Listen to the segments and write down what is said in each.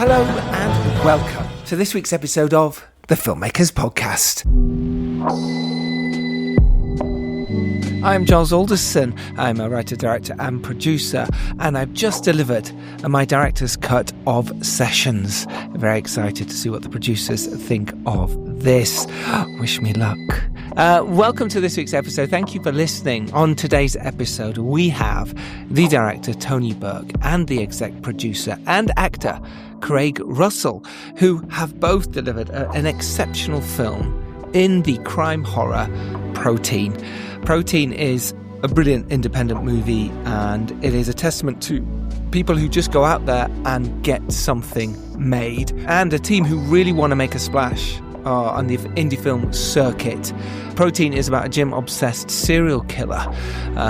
Hello and welcome to this week's episode of the Filmmakers Podcast. I'm Giles Alderson. I'm a writer, director and producer, and I've just delivered my director's cut of Sessions. I'm very excited to see what the producers think of this. Wish me luck. Welcome to this week's episode. Thank you for listening. On today's episode, we have the director, Tony Burke, and the exec producer and actor, Craig Russell, who have both delivered an exceptional film in the crime horror Protein. Protein is a brilliant independent movie, and it is a testament to people who just go out there and get something made, and a team who really want to make a splash on the indie film circuit. Protein is about a gym-obsessed serial killer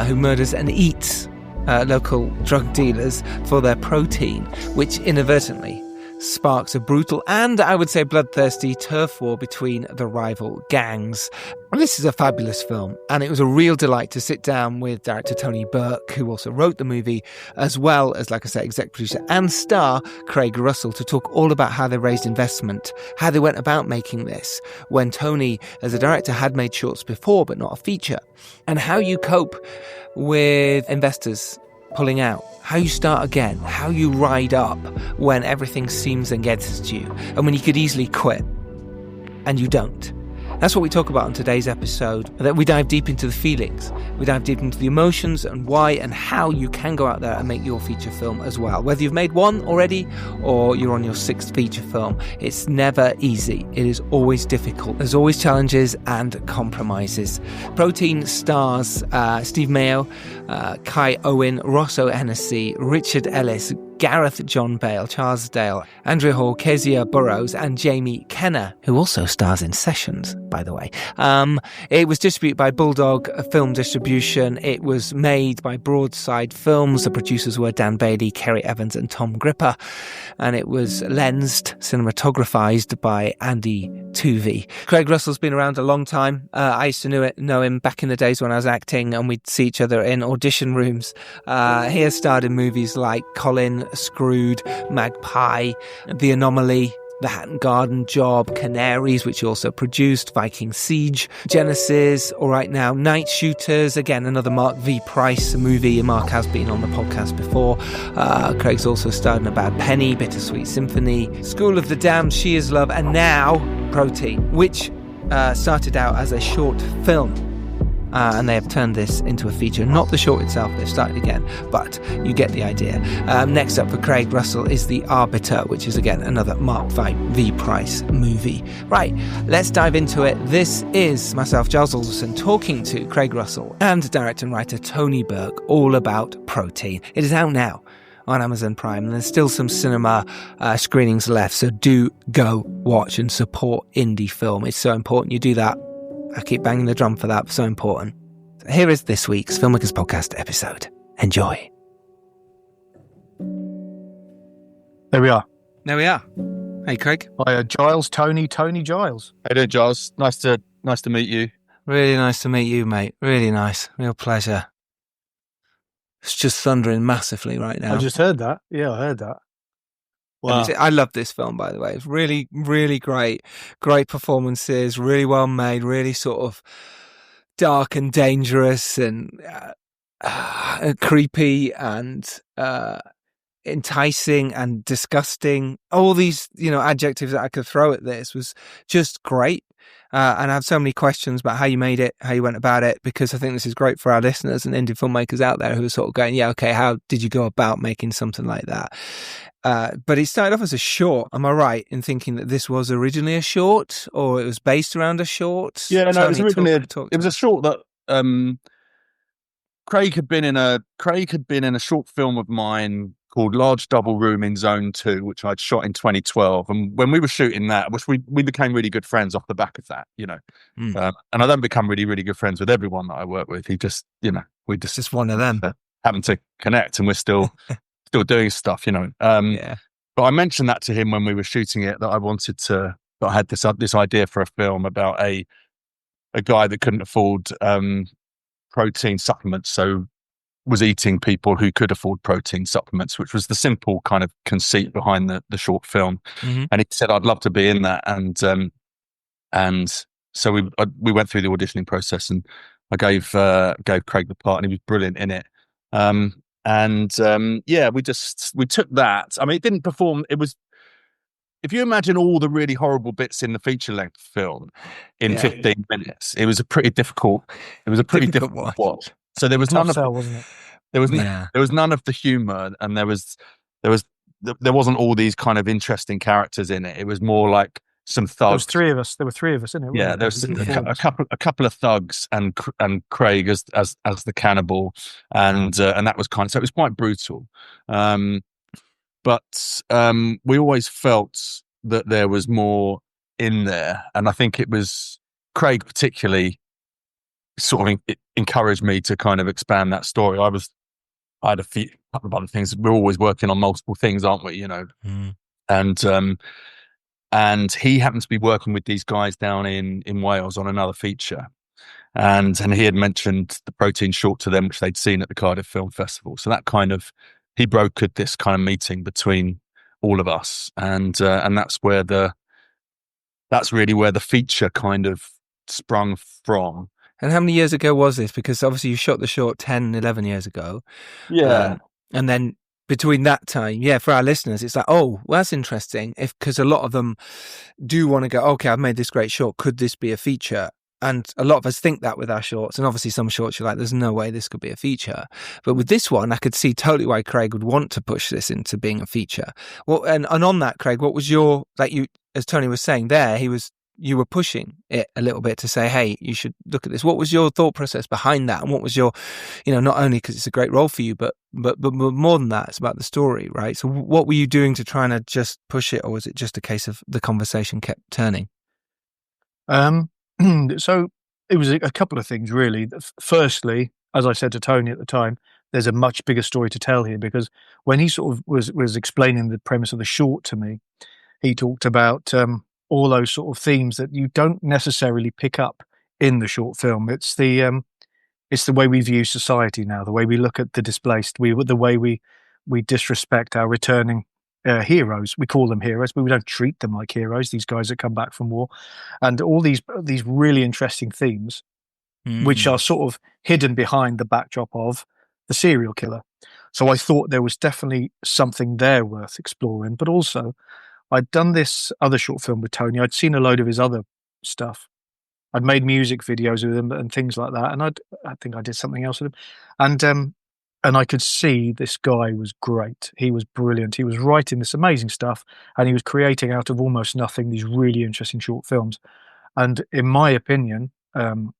who murders and eats local drug dealers for their protein, which inadvertently sparks a brutal and, I would say, bloodthirsty turf war between the rival gangs. This is a fabulous film, and it was a real delight to sit down with director Tony Burke, who also wrote the movie, as well as, like I said, exec producer and star Craig Russell, to talk all about how they raised investment, how they went about making this, when Tony, as a director, had made shorts before, but not a feature, and how you cope with investors pulling out, how you start again, how you ride up when everything seems against you, and when you could easily quit, and you don't. That's what we talk about on today's episode. That we dive deep into the feelings, we dive deep into the emotions and why and how you can go out there and make your feature film as well. Whether you've made one already or you're on your sixth feature film, it's never easy. It is always difficult. There's always challenges and compromises. Protein stars Steve Mayo, Kai Owen, Rosso Hennessy, Richard Ellis, Gareth John Bale, Charles Dale, Andrea Hall, Kezia Burrows, and Jamie Kenner, who also stars in Sessions, by the way. It was distributed by Bulldog Film Distribution. It was made by Broadside Films. The producers were Dan Bailey, Kerry Evans, and Tom Gripper. And it was lensed, cinematographized by Andy Tuvey. Craig Russell's been around a long time. I used to know him back in the days when I was acting, and we'd see each other in audition rooms. He has starred in movies like Colin, Screwed, Magpie, The Anomaly, The Hatton Garden Job, Canaries, which he also produced, Viking Siege, Genesis, All Right Now, Night Shooters, again, another Mark V. Price movie. Mark has been on the podcast before. Craig's also starred in A Bad Penny, Bittersweet Symphony, School of the Damned, She Is Love, and now Protein, which started out as a short film. And they have turned this into a feature. Not the short itself, they've started again, but you get the idea. Next up for Craig Russell is The Arbiter, which is, again, another Mark V. Price movie. Right, let's dive into it. This is myself, Giles Alderson, talking to Craig Russell and director and writer Tony Burke all about Protein. It is out now on Amazon Prime, and there's still some cinema screenings left, so do go watch and support indie film. It's so important you do that. I keep banging the drum for that, so important. Here is this week's Filmmakers Podcast episode. Enjoy. There we are. There we are. Hey, Craig. Hi, Giles, Tony Giles. How you doing, Giles? Nice to meet you. Really nice to meet you, mate. Really nice. Real pleasure. It's just thundering massively right now. I just heard that. Yeah, I heard that. Wow. I love this film, by the way. It's really, really great. Great performances, really well made, really sort of dark and dangerous and creepy and enticing and disgusting. All these, adjectives that I could throw at this was just great. And I have so many questions about how you made it, how you went about it, because I think this is great for our listeners and indie filmmakers out there who are sort of going, yeah, okay, how did you go about making something like that? But it started off as a short. Am I right in thinking that this was originally a short, or it was based around a short? Yeah, no, it was originally it was a short that Craig had been in a short film of mine called Large Double Room in Zone 2, which I'd shot in 2012. And when we were shooting that, which we became really good friends off the back of that, and I don't become really, really good friends with everyone that I work with. He just, we just one of them. Happen to connect, and we're still doing stuff, Yeah. But I mentioned that to him when we were shooting it, that I had this idea for a film about a guy that couldn't afford protein supplements, so was eating people who could afford protein supplements, which was the simple kind of conceit behind the short film. Mm-hmm. And he said, "I'd love to be in that." And so we went through the auditioning process, and I gave Craig the part, and he was brilliant in it. We took that. I mean, it didn't perform. It was, if you imagine all the really horrible bits in the feature length film in 15 minutes, it was a pretty difficult. It was a pretty difficult watch. So there was Tough none of sell, wasn't it? there was none of the humor, and there wasn't all these kind of interesting characters in it. It was more like some thugs. There was three of us. There were three of us in it. Yeah, there was a couple of thugs and Craig as the cannibal, and that was so it was quite brutal. But we always felt that there was more in there, and I think it was Craig particularly sort of encouraged me to kind of expand that story. I had a couple of other things. We're always working on multiple things, aren't we? And he happened to be working with these guys down in Wales on another feature. And he had mentioned the protein short to them, which they'd seen at the Cardiff Film Festival. So that kind of, he brokered this kind of meeting between all of us. And that's really where the feature kind of sprung from. And how many years ago was this? Because obviously you shot the short 10, 11 years ago. Yeah. And then between that time, for our listeners, it's like, oh, well, that's interesting. Because a lot of them do want to go, okay, I've made this great short. Could this be a feature? And a lot of us think that with our shorts. And obviously some shorts you're like, there's no way this could be a feature. But with this one, I could see totally why Craig would want to push this into being a feature. Well, and on that, Craig, what was your, as Tony was saying there, you were pushing it a little bit to say, hey, you should look at this. What was your thought process behind that? And what was your, not only because it's a great role for you, but more than that, it's about the story, right? So what were you doing to try and just push it? Or was it just a case of the conversation kept turning? So it was a couple of things, really. Firstly, as I said to Tony at the time, there's a much bigger story to tell here, because when he sort of was explaining the premise of the short to me, he talked about all those sort of themes that you don't necessarily pick up in the short film. It's the way we view society now, the way we look at the displaced, the way we disrespect our returning heroes. We call them heroes, but we don't treat them like heroes. These guys that come back from war, and all these really interesting themes, which are sort of hidden behind the backdrop of the serial killer. So I thought there was definitely something there worth exploring, but also I'd done this other short film with Tony. I'd seen a load of his other stuff. I'd made music videos with him and things like that. And I think I did something else with him. And I could see this guy was great. He was brilliant. He was writing this amazing stuff, and he was creating out of almost nothing these really interesting short films. And in my opinion, in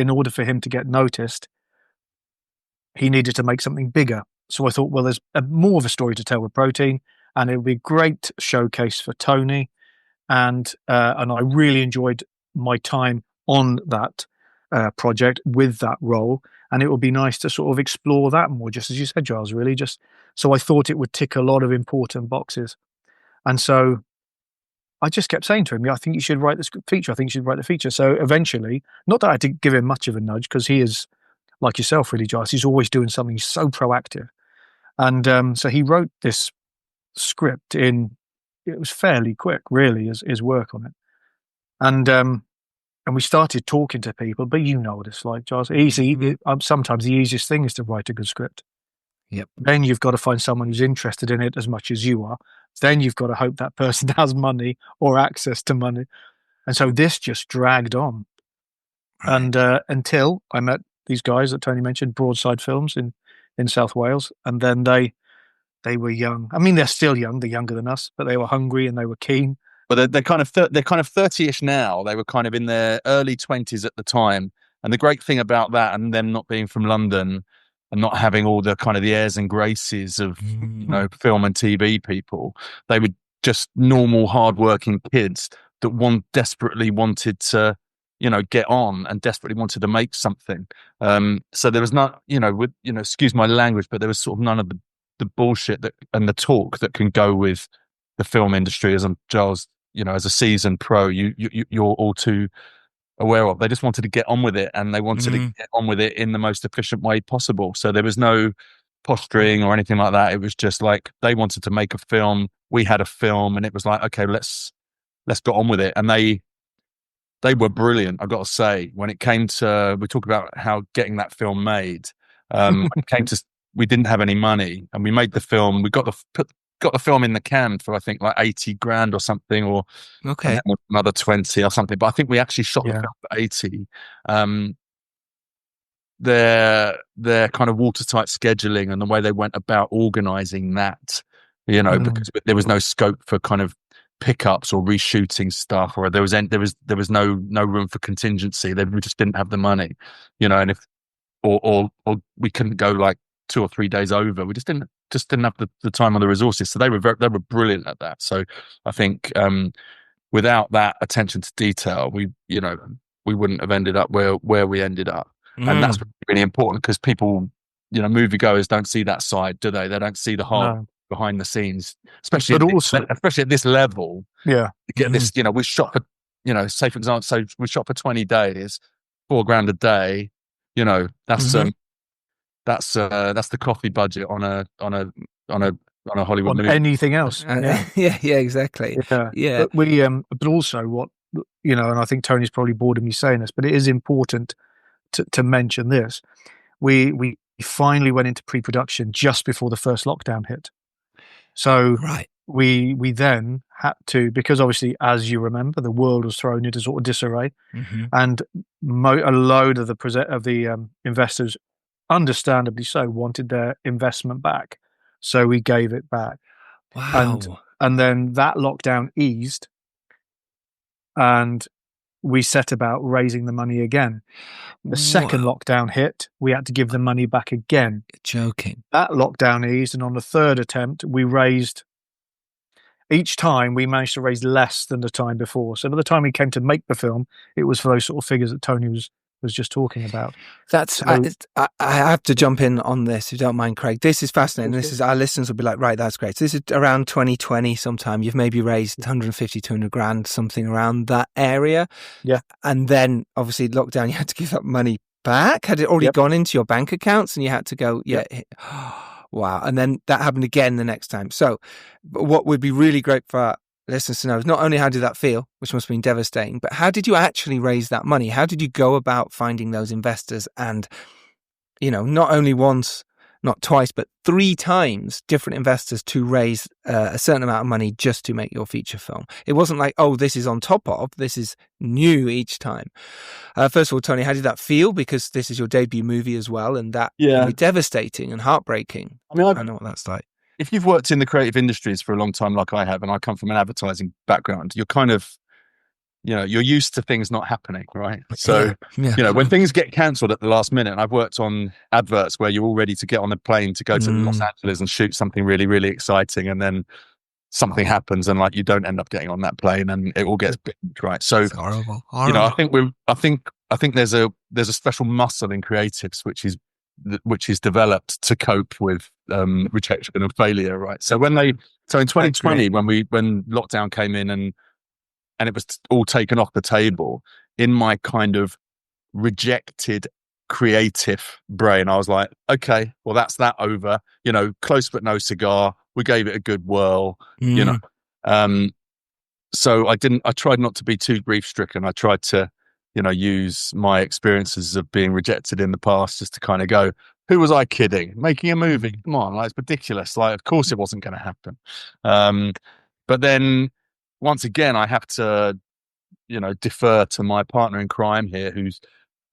order for him to get noticed, he needed to make something bigger. So I thought, well, there's more of a story to tell with protein, and it would be a great showcase for Tony. And I really enjoyed my time on that project with that role. And it would be nice to sort of explore that more, just as you said, Giles, really. So I thought it would tick a lot of important boxes. And so I just kept saying to him, I think you should write this feature. I think you should write the feature. So eventually, not that I didn't give him much of a nudge, because he is, like yourself, really, Giles. He's always doing something. He's so proactive. And so he wrote this script it was fairly quick, really, his work on it. And we started talking to people, but you know what it's like, Giles. Sometimes the easiest thing is to write a good script. Yep. Then you've got to find someone who's interested in it as much as you are. Then you've got to hope that person has money or access to money. And so this just dragged on. Right. And until I met these guys that Tony mentioned, Broadside Films in South Wales. And then they were young. I mean, they're still young. They're younger than us, but they were hungry and they were keen. But they're kind of 30-ish now. They were kind of in their early 20s at the time. And the great thing about that, and them not being from London and not having all the kind of the airs and graces of film and TV people, they were just normal, hardworking kids that desperately wanted to, get on and desperately wanted to make something. So there was not, excuse my language, but there was sort of none of the bullshit and the talk that can go with the film industry. As Giles, as a seasoned pro, you're all too aware of. They just wanted to get on with it, and they wanted to get on with it in the most efficient way possible. So there was no posturing or anything like that. It was just like they wanted to make a film. We had a film, and it was like, okay, let's get on with it. And they were brilliant, I've got to say. When it came to, we talk about how getting that film made. When it came to, we didn't have any money, and we made the film. We got the film in the can for, I think, like 80 grand or something, or another 20 or something. But I think we actually shot the film for 80. Their kind of watertight scheduling and the way they went about organizing that, because there was no scope for kind of pickups or reshooting stuff, or there was no room for contingency. We just didn't have the money, and if or we couldn't go like 2 or 3 days over. We just didn't have the time or the resources. So they were brilliant at that. So I think without that attention to detail, we wouldn't have ended up where we ended up. And that's really important, because people, moviegoers don't see that side, do they? They don't see the heart behind the scenes, especially at this level. Yeah. To get this, we shot for, say for example, so we shot for 20 days, $4,000 a day. That's the coffee budget on a Hollywood movie. Anything else? Exactly. Yeah. But also what and I think Tony's probably bored of me saying this, but it is important to mention this. We finally went into pre-production just before the first lockdown hit. So we then had to, because obviously, as you remember, the world was thrown into sort of disarray, and a load of the investors, understandably so, wanted their investment back. So we gave it back. Wow. And then that lockdown eased, and we set about raising the money again. The second lockdown hit, we had to give the money back again. You're joking. That lockdown eased, and on the third attempt, each time we managed to raise less than the time before. So by the time we came to make the film, it was for those sort of figures that Tony was just talking about. I have to jump in on this, if you don't mind, Craig. This is fascinating. This is, our listeners will be like, right, that's great. So this is around 2020 sometime. You've maybe raised 150, 200 grand, something around that area. Yeah. And then obviously lockdown, you had to give that money back. Had it already gone into your bank accounts and you had to go, wow. And then that happened again the next time. So what would be really great for our listeners to know is not only how did that feel, which must have been devastating, but how did you actually raise that money? How did you go about finding those investors? And, not only once, not twice, but 3 times different investors to raise a certain amount of money just to make your feature film. It wasn't like, oh, this is on top of, this is new each time. First of all, Tony, how did that feel? Because this is your debut movie as well, and that can be devastating and heartbreaking. I mean, I know what that's like. If you've worked in the creative industries for a long time, like I have, and I come from an advertising background, you're kind of, you're used to things not happening, right? So, when things get cancelled at the last minute, and I've worked on adverts where you're all ready to get on the plane to go to Los Angeles and shoot something really, really exciting, and then something happens and like you don't end up getting on that plane and it all gets binged, right? So it's horrible. I think there's a special muscle in creatives which is developed to cope with rejection and failure, right? So in 2020 when lockdown came in and it was all taken off the table, in my kind of rejected creative brain, I was like, okay, well that's that over, close but no cigar. We gave it a good whirl, so I tried not to be too grief stricken. I tried to use my experiences of being rejected in the past just to kind of go, who was I kidding? Making a movie? Come on, like, it's ridiculous. Like, of course it wasn't going to happen. But then once again, I have to, defer to my partner in crime here,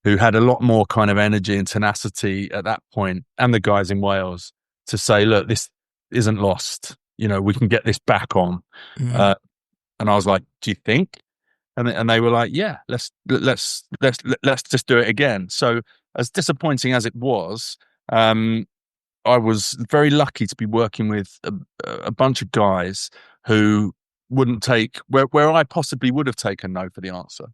who had a lot more kind of energy and tenacity at that point, and the guys in Wales, to say, look, this isn't lost. We can get this back on. And I was like, do you think? And they were like, yeah, let's just do it again. So as disappointing as it was, I was very lucky to be working with a bunch of guys who wouldn't take where I possibly would have taken no for the answer.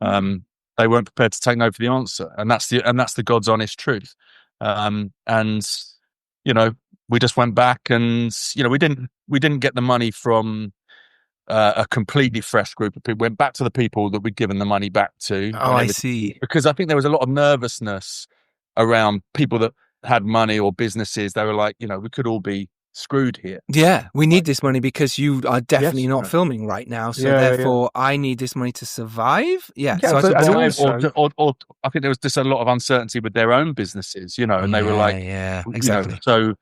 They weren't prepared to take no for the answer, and that's the God's honest truth. And we just went back, and we didn't get the money from a completely fresh group of people. Went back to the people that we'd given the money back to. Oh, I see. Because I think there was a lot of nervousness around people that had money or businesses. They were like, we could all be screwed here. Yeah, we need this money because you are definitely not Yes. filming right now. So Yeah, therefore, I need this money to survive. Yeah. Yeah, So I but- and suppose, also- or I think there was just a lot of uncertainty with their own businesses, and they were like, yeah, exactly. So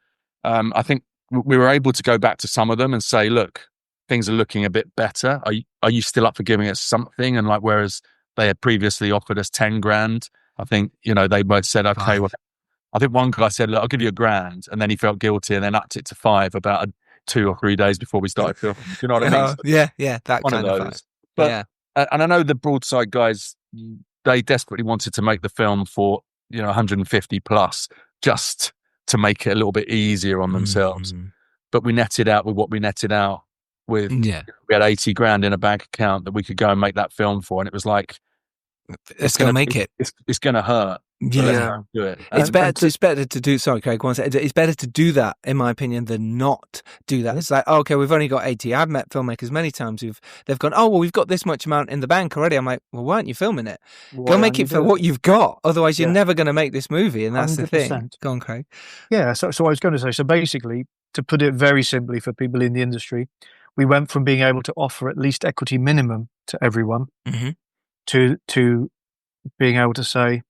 I think we were able to go back to some of them and say, look, things are looking a bit better. Are you still up for giving us something? And like, whereas they had previously offered us 10 grand, I think, they both said, okay, Fine. well, I think one guy said, look, I'll give you $1,000. And then he felt guilty and then upped it to 5 about 2 or 3 days before we started filming. Do you know what I mean? So Yeah, that one kind of of those. vibe. But, Yeah. and I know the Broadside guys, they desperately wanted to make the film for, 150 plus, just to make it a little bit easier on themselves. But we netted out with what we netted out with. Yeah. We had 80 grand in a bank account that we could go and make that film for. And it was like, Let's go make it. It's going to hurt. but Yeah. let's go and do it. It's better to do. Sorry, Craig. One second. It's better to do that, in my opinion, than not do that. It's like, okay, we've only got 80. I've met filmmakers many times they've gone, oh well, we've got this much amount in the bank already. I'm like, well, why aren't you filming it? Go make it for what you've got. Otherwise, you're never going to make this movie, and that's 100%. The thing. Go on, Craig. Yeah. So I was going to say. So basically, to put it very simply for people in the industry, we went from being able to offer at least equity minimum to everyone to being able to say,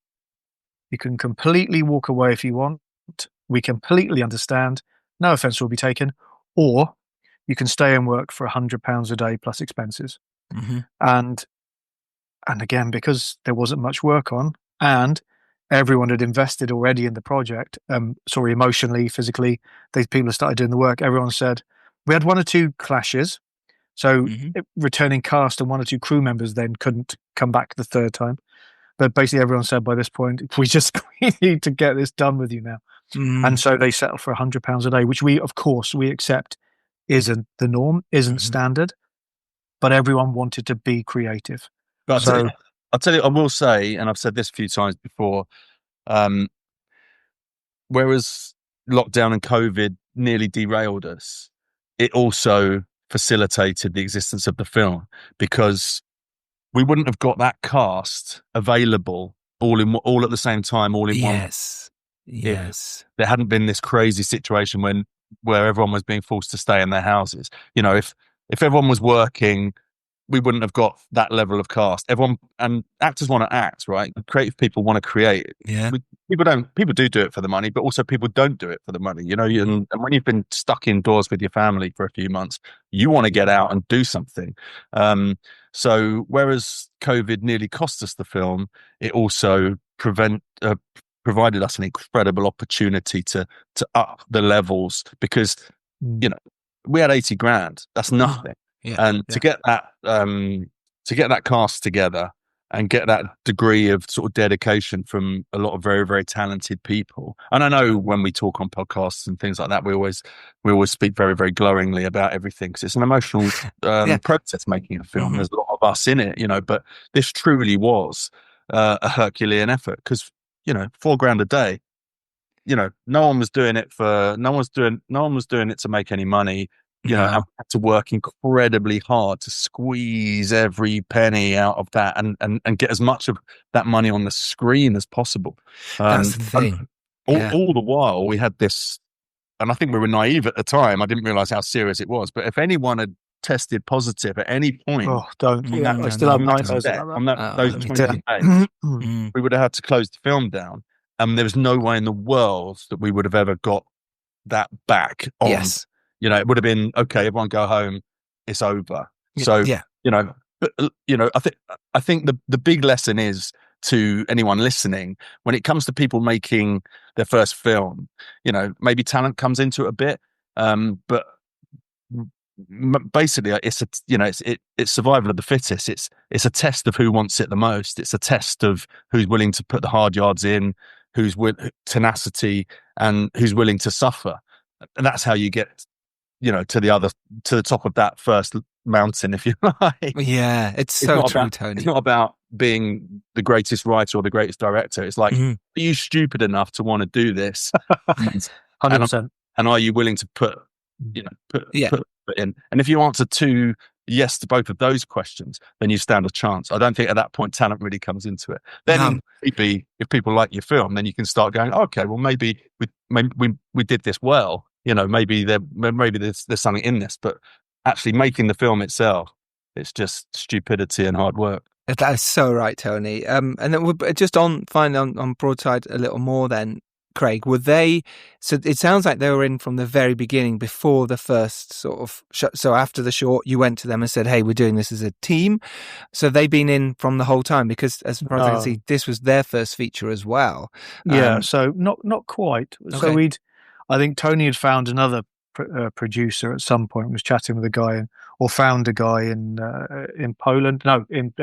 you can completely walk away if you want. We completely understand. No offense will be taken. Or you can stay and work for £100 a day plus expenses. And again, because there wasn't much work on and everyone had invested already in the project, emotionally, physically, these people have started doing the work. Everyone said, we had 1 or 2 clashes. So returning cast and 1 or 2 crew members then couldn't come back the third time. But basically everyone said by this point, we need to get this done with you now. And so they settled for £100 a day, which we accept isn't the norm, isn't standard, but everyone wanted to be creative. But I'll tell you, I will say, and I've said this a few times before, whereas lockdown and COVID nearly derailed us, it also facilitated the existence of the film, because we wouldn't have got that cast available all at the same time, all in one. Yes. There hadn't been this crazy situation where everyone was being forced to stay in their houses. If everyone was working, we wouldn't have got that level of cast. Everyone, and actors want to act, right? Creative people want to create. Yeah. People do it for the money, but also people don't do it for the money. And when you've been stuck indoors with your family for a few months, you want to get out and do something. So whereas COVID nearly cost us the film, it also provided us an incredible opportunity to up the levels, because we had 80 grand. That's nothing. To get that cast together and get that degree of sort of dedication from a lot of very, very talented people. And I know when we talk on podcasts and things like that, we always speak very, very glowingly about everything, because it's an emotional process making a film. There's a lot of us in it, but this truly was a Herculean effort, because £4,000 a day, no one was doing it to make any money. And had to work incredibly hard to squeeze every penny out of that and get as much of that money on the screen as possible. That's the thing. All the while we had this, and I think we were naive at the time. I didn't realize how serious it was. But if anyone had tested positive at any point, I still have nightmares on those 20 days, we would have had to close the film down. And there was no way in the world that we would have ever got that back on. Yes. It would have been, okay, everyone go home, it's over. So, I think the big lesson is to anyone listening, when it comes to people making their first film, maybe talent comes into it a bit, but basically it's survival of the fittest. It's a test of who wants it the most. It's a test of who's willing to put the hard yards in, who's with tenacity, and who's willing to suffer. And that's how you get to the top of that first mountain, if you like. Yeah, it's so true, Tony. It's not about being the greatest writer or the greatest director. It's like, are you stupid enough to want to do this? 100%. And are you willing to put in? And if you answer 2 yes to both of those questions, then you stand a chance. I don't think at that point talent really comes into it. Then maybe if people like your film, then you can start going, okay, well maybe we did this well. Maybe there's something in this. But actually making the film itself, it's just stupidity and hard work. That is so right, Tony. And then we're just on Broadside a little more then, Craig. Were they, so it sounds like they were in from the very beginning, before the first sort of so after the short, you went to them and said, hey, we're doing this as a team. So they've been in from the whole time, because as far as I can see, this was their first feature as well. So not quite. Okay. So I think Tony had found another producer at some point, was chatting with a guy or found a guy in Poland. No, in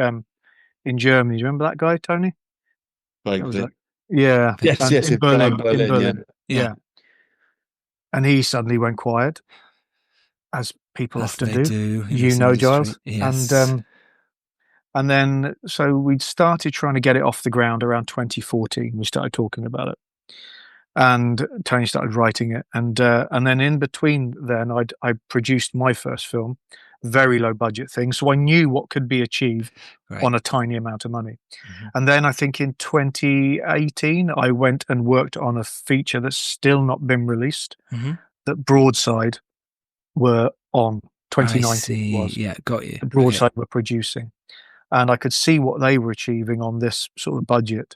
Germany. Do you remember that guy, Tony? Yeah. Yes. In Berlin. Yeah. And he suddenly went quiet, as people often do. Giles. Yes. And then so we started trying to get it off the ground around 2014. We started talking about it, and Tony started writing it, and then in between then I produced my first film, very low budget thing, so I knew what could be achieved on a tiny amount of money. And then I think in 2018 I went and worked on a feature that's still not been released, that Broadside were on. 2019 was. Yeah, got you. Broadside were producing, and I could see what they were achieving on this sort of budget.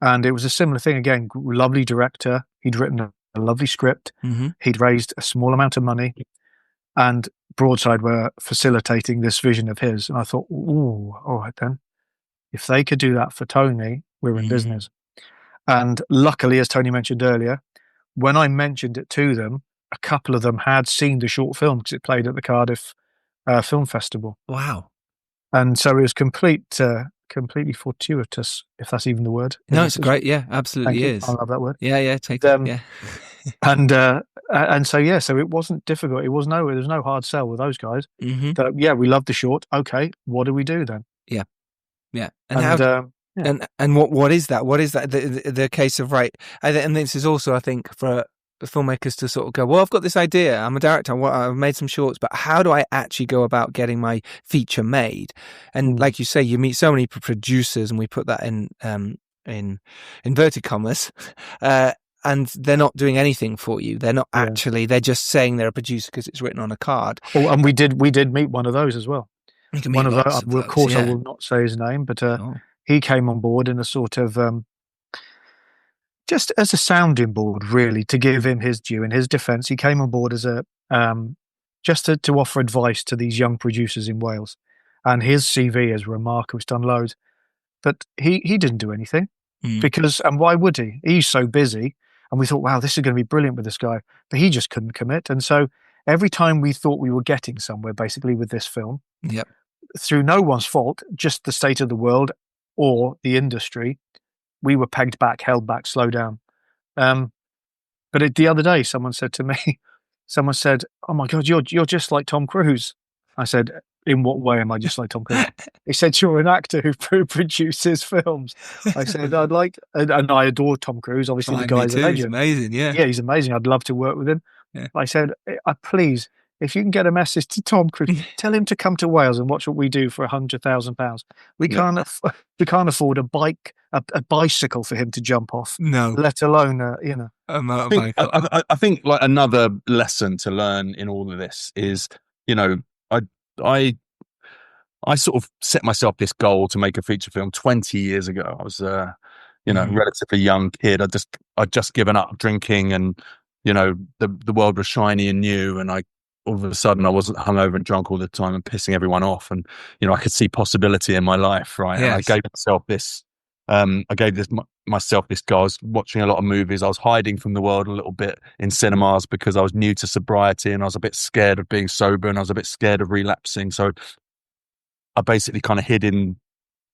And it was a similar thing again. Lovely director. He'd written a lovely script. He'd raised a small amount of money, and Broadside were facilitating this vision of his. And I thought, ooh, all right then. If they could do that for Tony, we're in business. And luckily, as Tony mentioned earlier, when I mentioned it to them, a couple of them had seen the short film because it played at the Cardiff Film Festival. Wow. And so it was completely fortuitous, if that's even the word. No, it's great. Yeah, absolutely is. I love that word. Yeah, take it. Yeah. And so it wasn't difficult. There was no hard sell with those guys. We love the short. Okay, what do we do then? Yeah. And what is that? What is that? The case of and this is also, I think, for filmmakers to sort of go, well, I've got this idea. I'm a director. I've made some shorts, but how do I actually go about getting my feature made? And like you say, you meet so many producers, and we put that in inverted commas, and they're not doing anything for you. They're not actually. They're just saying they're a producer because it's written on a card. Oh, and we did meet one of those as well. One of those, of course, I will not say his name, but he came on board in a sort of just as a sounding board, really, to give him his due. In his defence, he came on board as a just to offer advice to these young producers in Wales. And his CV is remarkable. He's done loads, but he didn't do anything because, and why would he? He's so busy. And we thought, wow, this is going to be brilliant with this guy, but he just couldn't commit. And so every time we thought we were getting somewhere, basically with this film, through no one's fault, just the state of the world or the industry, we were pegged back, held back, slow down. But the other day, someone said to me, oh my God, you're just like Tom Cruise. I said, in what way am I just like Tom Cruise? He said, you're an actor who produces films. I said, and I adore Tom Cruise. Obviously, the guy's a legend. He's amazing, yeah. Yeah, he's amazing. I'd love to work with him. Yeah. I said, please, if you can get a message to Tom Cruise, tell him to come to Wales and watch what we do for £100,000. We can't afford a bicycle for him to jump off. No, let alone a motorbike. I think like another lesson to learn in all of this is, I sort of set myself this goal to make a feature film 20 years ago. I was a relatively young kid. I'd just given up drinking, and the world was shiny and new, and all of a sudden I wasn't hungover and drunk all the time and pissing everyone off, and I could see possibility in my life, right? Yes. And I gave myself this goal. I was watching a lot of movies. I was hiding from the world a little bit in cinemas because I was new to sobriety, and I was a bit scared of being sober, and I was a bit scared of relapsing. So I basically kind of hid in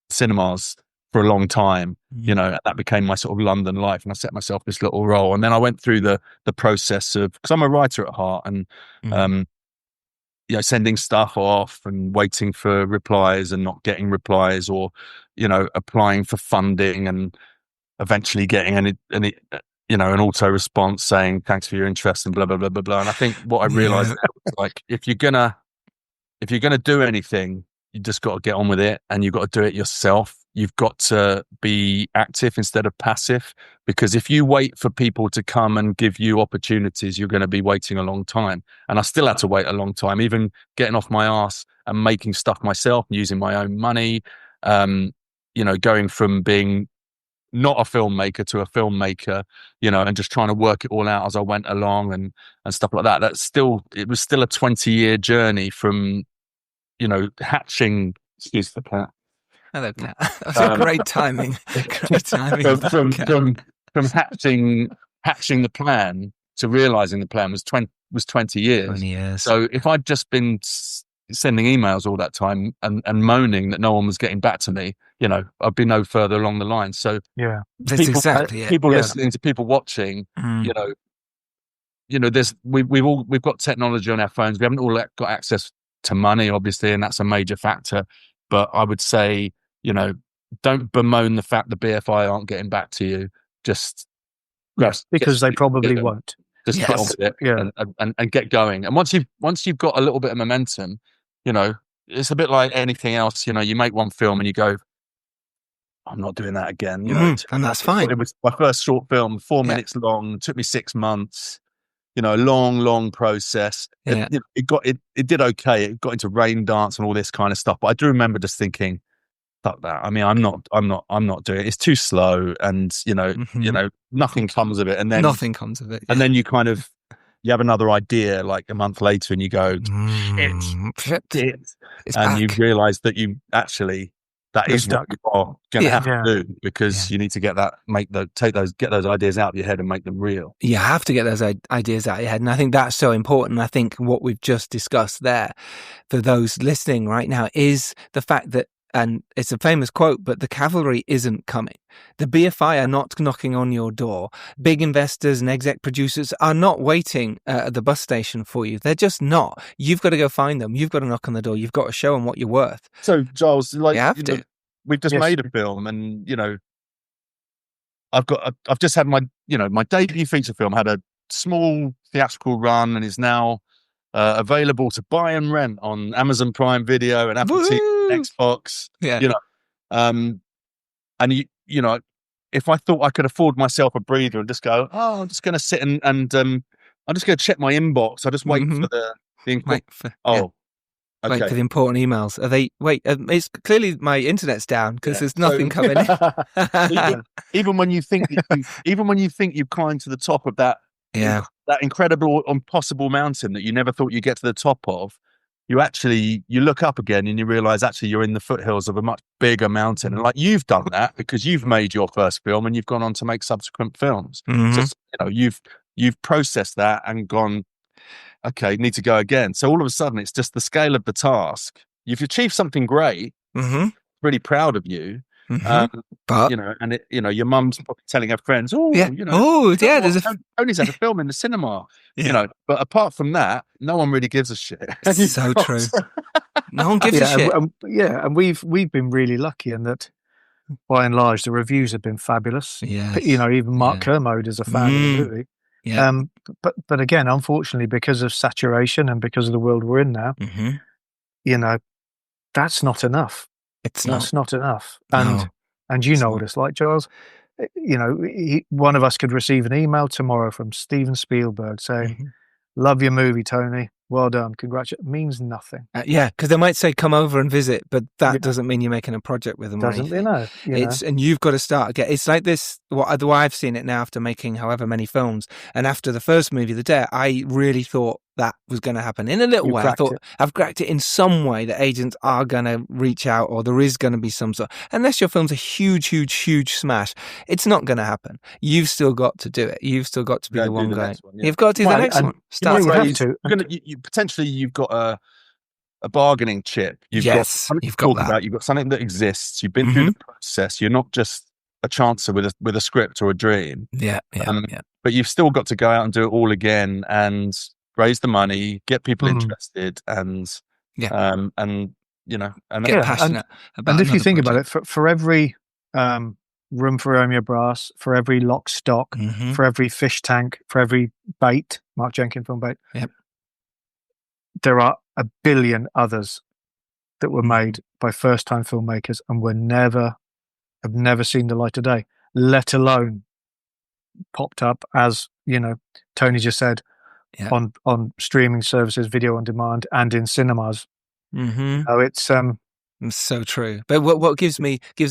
cinemas for a long time, and that became my sort of London life. And I set myself this little role. And then I went through the process of, because I'm a writer at heart, and, sending stuff off and waiting for replies and not getting replies, or, applying for funding and eventually getting an auto response saying, thanks for your interest and blah, blah, blah, blah, blah. And I think what I realized was, like, if you're going to if you're going to do anything, you just got to get on with it, and you've got to do it yourself. You've got to be active instead of passive, because if you wait for people to come and give you opportunities, you're going to be waiting a long time. And I still had to wait a long time, even getting off my ass and making stuff myself, using my own money, going from being not a filmmaker to a filmmaker, and just trying to work it all out as I went along and stuff like that. It was still a 20-year journey from, hatching, excuse the cat. Hello, Cat. That was great timing. Great timing. From hatching the plan to realizing the plan was 20 years. 20 years. So if I'd just been sending emails all that time and moaning that no one was getting back to me, I'd be no further along the line. So yeah, that's exactly it. People listening to people watching, we've got technology on our phones. We haven't all got access to money, obviously, and that's a major factor. But I would say, don't bemoan the fact the BFI aren't getting back to you. Just because they probably won't. Just get on with it and get going. And once you've got a little bit of momentum, it's a bit like anything else. You make one film and you go, I'm not doing that again. And that's fine. It was my first short film, 4 minutes long. It took me 6 months. A long process. Yeah. It did okay. It got into rain dance and all this kind of stuff. But I do remember just thinking, fuck that. I mean, I'm not doing it. It's too slow, and nothing comes of it. And then nothing comes of it. Yeah. And then you have another idea like a month later, and you go, shit. And you realise that you actually that is what you are going to have to do, because you need to get those ideas out of your head and make them real. You have to get those ideas out of your head. And I think that's so important. I think what we've just discussed there for those listening right now is the fact that, and it's a famous quote, but the cavalry isn't coming. The BFI are not knocking on your door. Big investors and exec producers are not waiting at the bus station for you. They're just not. You've got to go find them. You've got to knock on the door. You've got to show them what you're worth. So, Giles, we've just Yes. made a film, and I've just had my debut feature film had a small theatrical run and is now available to buy and rent on Amazon Prime Video and Apple TV, Xbox. Yeah. And if I thought I could afford myself a breather and just go, I'm just going to sit and I'm just going to check my inbox. I just wait for the Wait for the important emails. Are they? It's clearly my internet's down because there's nothing coming in. Even when you think you've climbed to the top of that incredible, impossible mountain that you never thought you'd get to the top of, you look up again and you realize actually you're in the foothills of a much bigger mountain. And like, you've done that because you've made your first film and you've gone on to make subsequent films. So you've processed that and gone, okay, need to go again. So all of a sudden, it's just the scale of the task. You've achieved something great. Really proud of you. But your mum's probably telling her friends, there's Tony's had a film in the cinema. But apart from that, no one really gives a shit. So true. No one gives a shit. And we've been really lucky in that, by and large, the reviews have been fabulous. Yes. Even Mark Kermode is a fan of the movie. Yeah. But again, unfortunately, because of saturation and because of the world we're in now, that's not enough. That's not enough. And what it's like, Giles. One of us could receive an email tomorrow from Steven Spielberg saying, "Love your movie, Tony. Well done. Congratulations." Means nothing. Because they might say come over and visit, but that doesn't mean you're making a project with them. Doesn't they know? And you've got to start again. It's like this. The way I've seen it now, after making however many films, and after the first movie, The Dare, I really thought that was going to happen in a little way. I thought I've cracked it in some way that agents are going to reach out, or there is going to be some sort. Unless your film's a huge smash, it's not going to happen. You've still got to do it. You've still got to be the one going. You've got to do the next one. Potentially, you've got a bargaining chip. You've got something to talk about. You've got something that exists. You've been through the process. You're not just a chancer with a script or a dream. But you've still got to go out and do it all again and raise the money, get people interested, and get passionate about. And if you think about it, for every Room for Romeo Brass, for every Lock Stock, for every Fish Tank, for every Bait, Mark Jenkins film Bait, there are a billion others that were made by first-time filmmakers and have never seen the light of day, let alone popped up, as Tony just said, on streaming services, video on demand, and in cinemas. It's so true. But what gives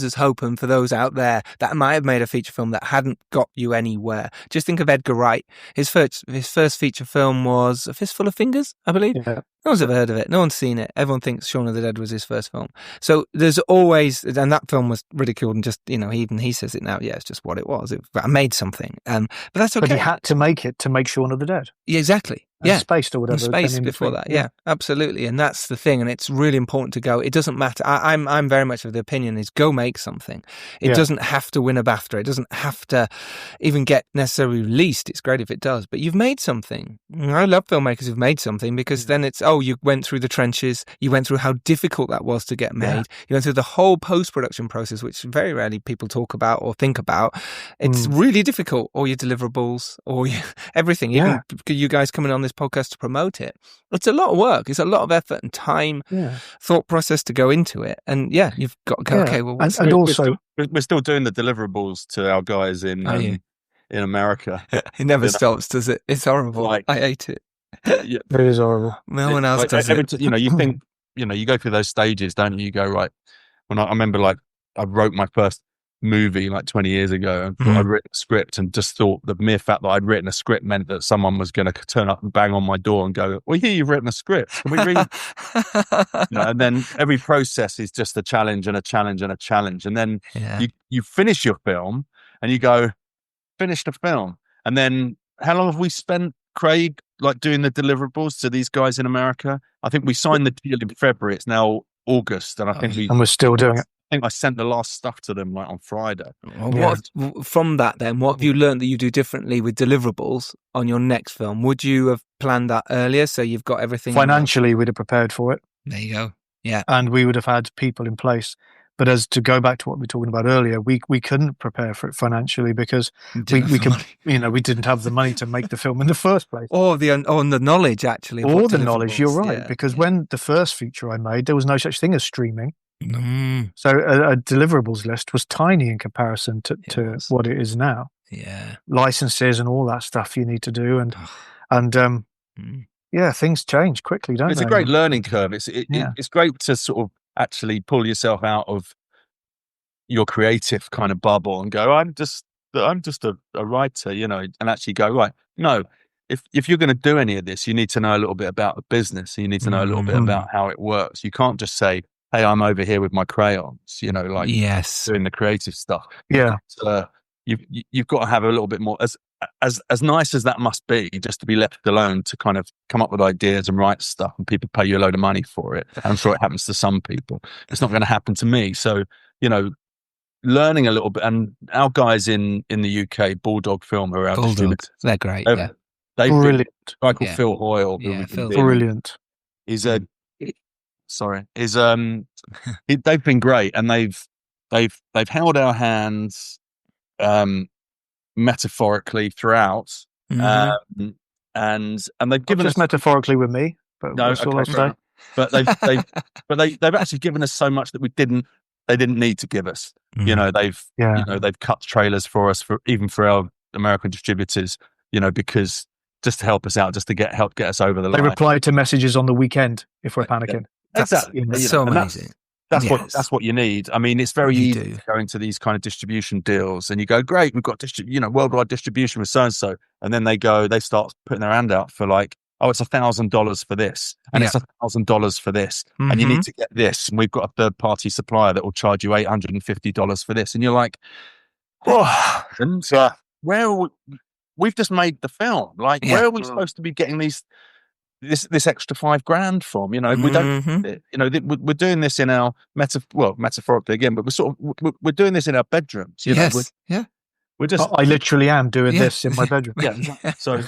us hope, and for those out there that might have made a feature film that hadn't got you anywhere, just think of Edgar Wright. His first feature film was A Fistful of Fingers, I believe. Yeah. No one's ever heard of it. No one's seen it. Everyone thinks Shaun of the Dead was his first film. So there's always, and that film was ridiculed, and just even he says it now. Yeah, it's just what it was. I made something, but that's okay. But he had to make it to make Shaun of the Dead. Yeah, exactly. And Spaced or whatever. Space before that, yeah, absolutely. And that's the thing, and it's really important to go. It doesn't matter. I'm very much of the opinion is go make something. It doesn't have to win a BAFTA. It doesn't have to even get necessarily released. It's great if it does, but you've made something. I love filmmakers who've made something, because then it's, you went through the trenches. You went through how difficult that was to get made. Yeah. You went through the whole post-production process, which very rarely people talk about or think about. It's really difficult. All your deliverables, everything. Even you guys coming on this podcast to promote it. It's a lot of work. It's a lot of effort and time, thought process to go into it. And you've got to go, okay, well, and also we're still doing the deliverables to our guys in America. It never stops, does it? It's horrible. I hate it. It is horrible. No one else does it. You think, you go through those stages, don't you? You go, right. When I remember, I wrote my first movie 20 years ago, and I'd written a script, and just thought the mere fact that I'd written a script meant that someone was going to turn up and bang on my door and go, well, here, you've written a script. Can we read? And then every process is just a challenge and a challenge and a challenge. And then you finish your film and you go, finish the film. And then how long have we spent, Craig, doing the deliverables to these guys in America? I think we signed the deal in February. It's now August, and I think we're still doing it. I think I sent the last stuff to them on Friday. From that, then, what have you learned that you do differently with deliverables on your next film? Would you have planned that earlier, so you've got everything? Financially, we'd have prepared for it. There you go. Yeah, and we would have had people in place. But as to go back to what we were talking about earlier, we couldn't prepare for it financially, because we didn't have the money to make the film in the first place, or the knowledge actually, or the knowledge. You're right, because when the first feature I made, there was no such thing as streaming. So a deliverables list was tiny in comparison to what it is now. Yeah, licenses and all that stuff you need to do, and things change quickly, don't they? It's a great learning curve. It's great to sort of actually pull yourself out of your creative kind of bubble and go, I'm just a writer, and actually go, right, no, if you're going to do any of this, you need to know a little bit about the business. You need to know a little bit about how it works. You can't just say, hey, I'm over here with my crayons, doing the creative stuff. Yeah. You've got to have a little bit more, as nice as that must be, just to be left alone to kind of come up with ideas and write stuff, and people pay you a load of money for it. I'm sure it happens to some people. It's not going to happen to me. So, learning a little bit, and our guys in the UK, Bulldog Film, who are our distributors. They're great. They've brilliant. A guy called Phil Hoyle. Brilliant. They've been great, and they've held our hands metaphorically throughout, and they've given us metaphorically with me, but no, that's all I'll say. But they've actually given us so much that they didn't need to give us. They've cut trailers for us for our American distributors, because just to help us out, just to help get us over the line. They reply to messages on the weekend if we're panicking. Exactly. That's so amazing. That's what you need. I mean, it's very easy to go into these kind of distribution deals, and you go, great, we've got worldwide distribution with so and so, and then they start putting their hand out for it's $1,000 for this, and it's $1,000 for this, and you need to get this, and we've got a third party supplier that will charge you $850 for this, and you're like, oh, and we've just made the film. Where are we supposed to be getting this extra $5,000 from? We don't. We're doing this in our metaphorically again, but we're doing this in our bedrooms. We're just. I literally am doing this in my bedroom. So,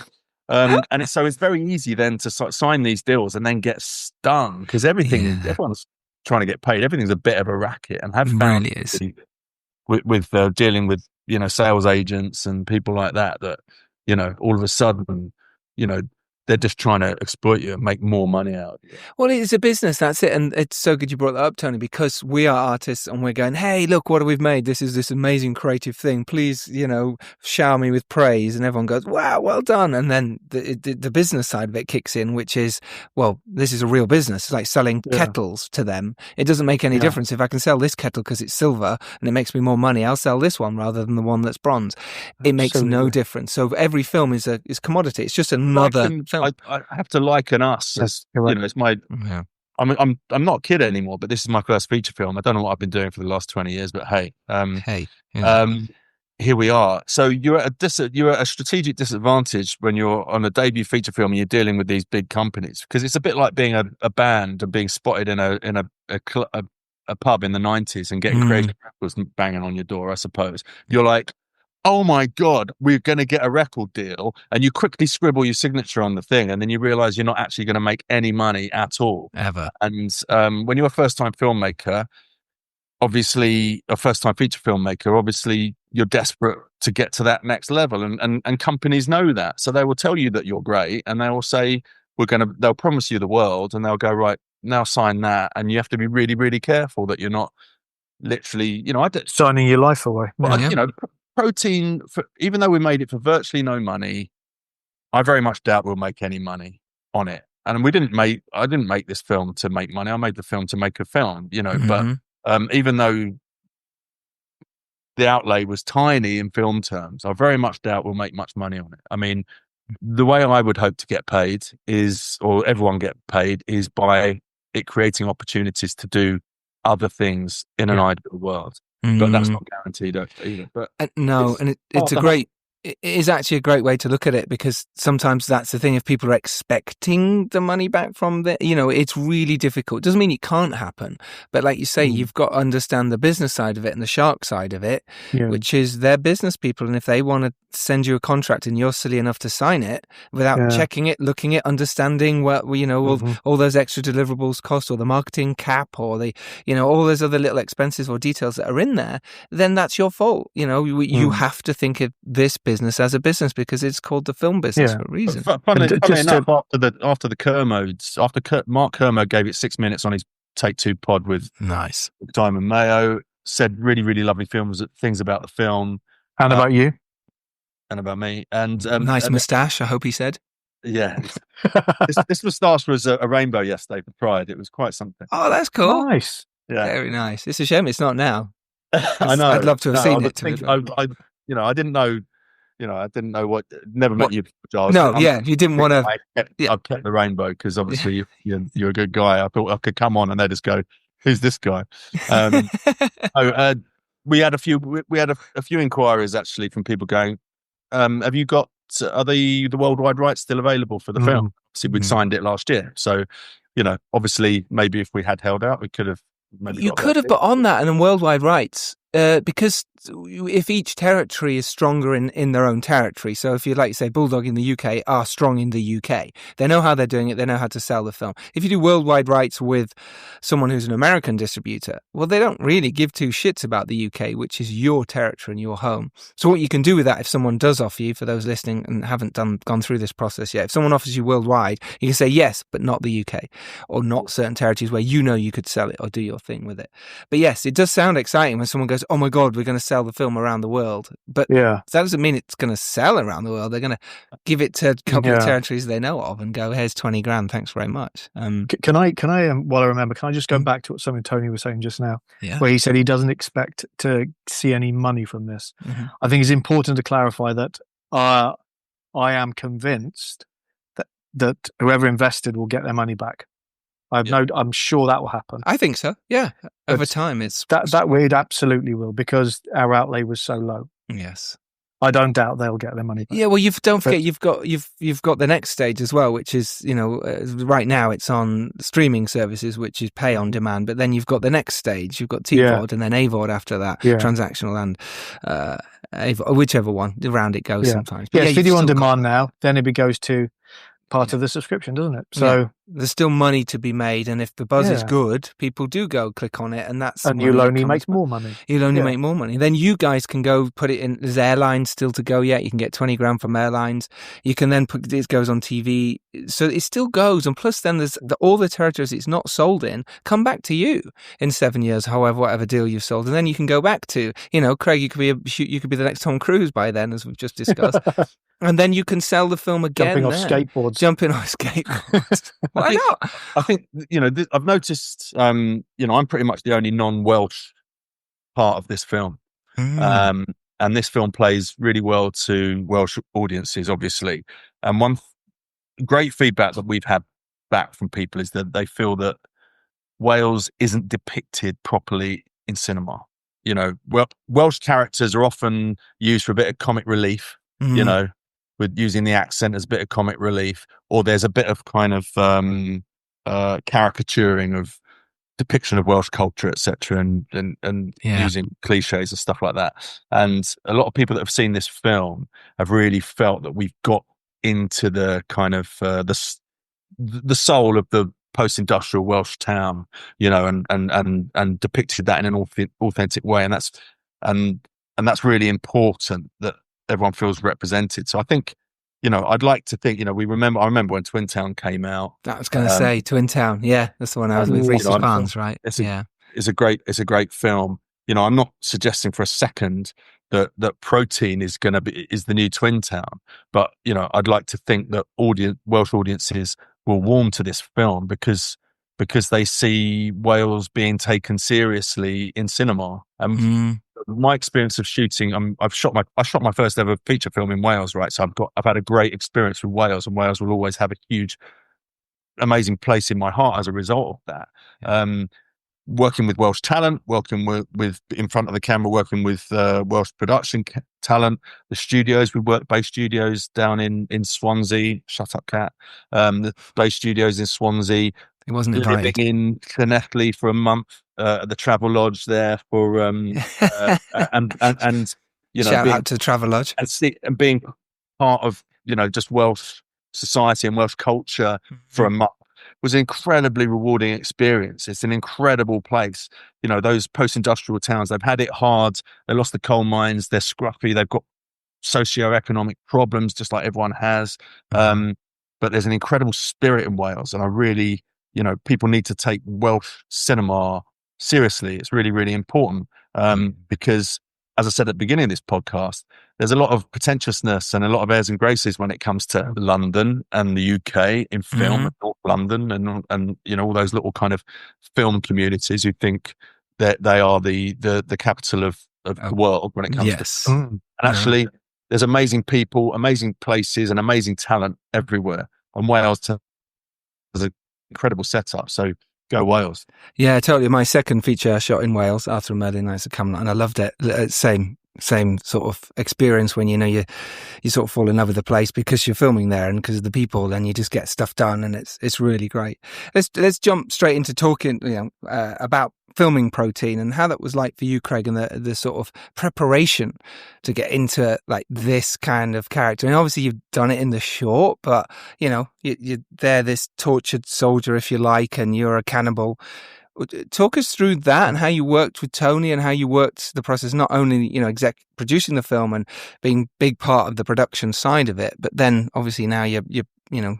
it's very easy then to sign these deals and then get stung, because everyone's trying to get paid. Everything's a bit of a racket, and have found really is with dealing with sales agents and people like that all of a sudden they're just trying to exploit you and make more money out of you. Well, it's a business, that's it. And it's so good you brought that up, Tony, because we are artists and we're going, hey, look what we've made. This is this amazing creative thing. Please, shower me with praise. And everyone goes, wow, well done. And then the business side of it kicks in, which is, well, this is a real business. It's like selling kettles to them. It doesn't make any difference. If I can sell this kettle because it's silver and it makes me more money, I'll sell this one rather than the one that's bronze. It makes no difference. So every film is commodity. It's just another film. I have to liken us as, it's my, I'm not a kid anymore, but this is my first feature film. I don't know what I've been doing for the last 20 years, but hey, here we are. So you're at a strategic disadvantage when you're on a debut feature film and you're dealing with these big companies, because it's a bit like being a band and being spotted in a pub in the 90s and getting creative records banging on your door. I suppose you're like, oh my God, we're going to get a record deal. And you quickly scribble your signature on the thing. And then you realize you're not actually going to make any money at all. Ever. And when you're a first-time filmmaker, obviously, a first-time feature filmmaker, obviously, you're desperate to get to that next level. And companies know that. So they will tell you that you're great. And they will say, they'll promise you the world. And they'll go, right, now sign that. And you have to be really, really careful that you're not literally, signing your life away. Protein, even though we made it for virtually no money, I very much doubt we'll make any money on it. And I didn't make this film to make money. I made the film to make a film, but even though the outlay was tiny in film terms, I very much doubt we'll make much money on it. I mean, the way I would hope to get paid or everyone get paid is by it creating opportunities to do other things in an ideal world. But that's not guaranteed either. But it is actually a great way to look at it, because sometimes that's the thing. If people are expecting the money back from it's really difficult. It doesn't mean it can't happen, but like you say, you've got to understand the business side of it and the shark side of it, which is they're business people. And if they want to send you a contract and you're silly enough to sign it without checking it, looking at, understanding what all those extra deliverables cost, or the marketing cap, or the all those other little expenses or details that are in there, then that's your fault. You have to think of this business as a business, because it's called the film business for a reason. Funny enough, after the Kermodes, Mark Kermode gave it 6 minutes on his Take Two pod with Simon Mayo, said really, really lovely things about the film. And about you? And about me. And nice moustache, I hope he said. Yeah. this moustache was a rainbow yesterday for Pride. It was quite something. Oh, that's cool. Nice. Yeah. Very nice. It's a shame it's not now. I know. I'd love to have seen it. I didn't know. I didn't know never met you, Giles. No, you didn't want to. I've kept the rainbow because obviously you're a good guy. I thought I could come on and they just go, "Who's this guy?" We had a few inquiries actually from people going, "Have you got? Are the worldwide rights still available for the film?" See, we'd signed it last year, so obviously, maybe if we had held out, we could have. You could have, but on that and then worldwide rights. Because if each territory is stronger in their own territory, so if you like say Bulldog in the UK are strong in the UK, they know how they're doing it, they know how to sell the film. If you do worldwide rights with someone who's an American distributor, well, they don't really give two shits about the UK, which is your territory and your home. So what you can do with that, if someone does offer you, for those listening and haven't gone through this process yet, if someone offers you worldwide, you can say yes, but not the UK, or not certain territories where you could sell it or do your thing with it. But yes, it does sound exciting when someone goes, oh my God, we're going to sell the film around the world. But that doesn't mean it's going to sell around the world. They're going to give it to a couple of territories they know of and go, here's 20 grand. Thanks very much. Can I, while I remember, can I just go back to something Tony was saying just now, where he said he doesn't expect to see any money from this. I think it's important to clarify that I am convinced that whoever invested will get their money back. I'm sure that will happen. I think so. Yeah, over time, it's that way it absolutely will, because our outlay was so low. Yes, I don't doubt they'll get their money back. Yeah, well, don't forget you've got the next stage as well, which is right now it's on streaming services, which is pay on demand. But then you've got the next stage. You've got TVOD and then AVOD after that, transactional and whichever one around it goes sometimes. But it's video on demand now. Then it goes to part of the subscription, doesn't it? So there's still money to be made, and if the buzz is good, people do go click on it, and that's and you'll only make more money. You'll only make more money. Then you guys can go put it in. There's airlines still to go yet. You can get 20 grand from airlines. You can then put it goes on TV, so it still goes. And plus, then there's all the territories it's not sold in come back to you in 7 years, however, whatever deal you've sold, and then you can go back to, Craig. You could be the next Tom Cruise by then, as we've just discussed. And then you can sell the film again. Jumping off skateboards. Why not? I think, I've noticed, I'm pretty much the only non-Welsh part of this film. And this film plays really well to Welsh audiences, obviously. And one great feedback that we've had back from people is that they feel that Wales isn't depicted properly in cinema. Welsh characters are often used for a bit of comic relief, with using the accent as a bit of comic relief, or there's a bit of kind of caricaturing of depiction of Welsh culture, etc., and using cliches and stuff like that. And a lot of people that have seen this film have really felt that we've got into the kind of the soul of the post-industrial Welsh town, and depicted that in an authentic way, and that's really important that everyone feels represented. So I think, I'd like to think, I remember when Twin Town came out. I was going to say Twin Town. Yeah, that's the one I was with Reese's fans, right? It's a great film. I'm not suggesting for a second that Protein is the new Twin Town, but I'd like to think that Welsh audiences will warm to this film because they see Wales being taken seriously in cinema. My experience of shooting, I shot my first ever feature film in Wales, right? So I've had a great experience with Wales, and Wales will always have a huge, amazing place in my heart as a result of that. Working with Welsh talent, working with in front of the camera, working with Welsh production talent, the studios. We worked base studios down in Swansea. Shut up, cat. The base studios in Swansea. It wasn't invited. Living in Llanelli for a month at the Travel Lodge there for and shout out to the Travel Lodge and being part of just Welsh society and Welsh culture for a month was an incredibly rewarding experience. It's an incredible place. Those post-industrial towns, they've had it hard. They lost the coal mines. They're scruffy. They've got socio-economic problems just like everyone has. But there's an incredible spirit in Wales, and I really, people need to take Welsh cinema seriously. It's really, really important because, as I said at the beginning of this podcast, there's a lot of pretentiousness and a lot of airs and graces when it comes to London and the UK in film, North London, and all those little kind of film communities who think that they are the capital of the world when it comes to. And actually, there's amazing people, amazing places, and amazing talent everywhere. And Wales has an incredible setup. So go Wales. Yeah, totally. My second feature I shot in Wales, Arthur and Merlin Knights of Camelot, and I loved it. Same sort of experience when you sort of fall in love with the place because you're filming there and because of the people, and you just get stuff done, and it's really great. Let's jump straight into talking about filming Protein and how that was like for you, Craig, and the sort of preparation to get into like this kind of character. And obviously you've done it in the short, but you're there, this tortured soldier, if you like, and you're a cannibal. Talk us through that and how you worked with Tony and how you worked the process, not only, exec producing the film and being big part of the production side of it, but then obviously now you're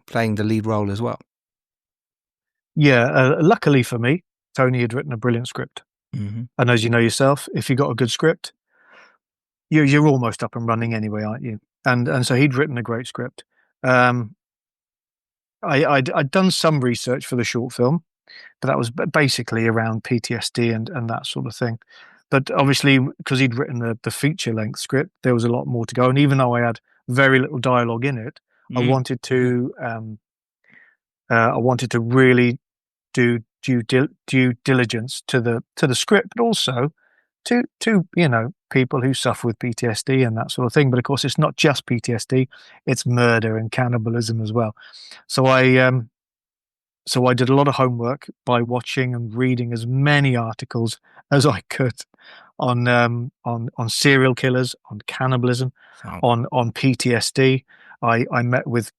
playing the lead role as well. Yeah. Luckily for me, Tony had written a brilliant script. And as you know yourself, if you got a good script, you're almost up and running anyway, aren't you? And so he'd written a great script. I'd done some research for the short film, but that was basically around PTSD and that sort of thing. But obviously, because he'd written the feature-length script, there was a lot more to go. And even though I had very little dialogue in it, I wanted to really do due diligence to the script, but also to people who suffer with PTSD and that sort of thing. But of course, it's not just PTSD; it's murder and cannibalism as well. So I did a lot of homework by watching and reading as many articles as I could on serial killers, on cannibalism, on PTSD. I met with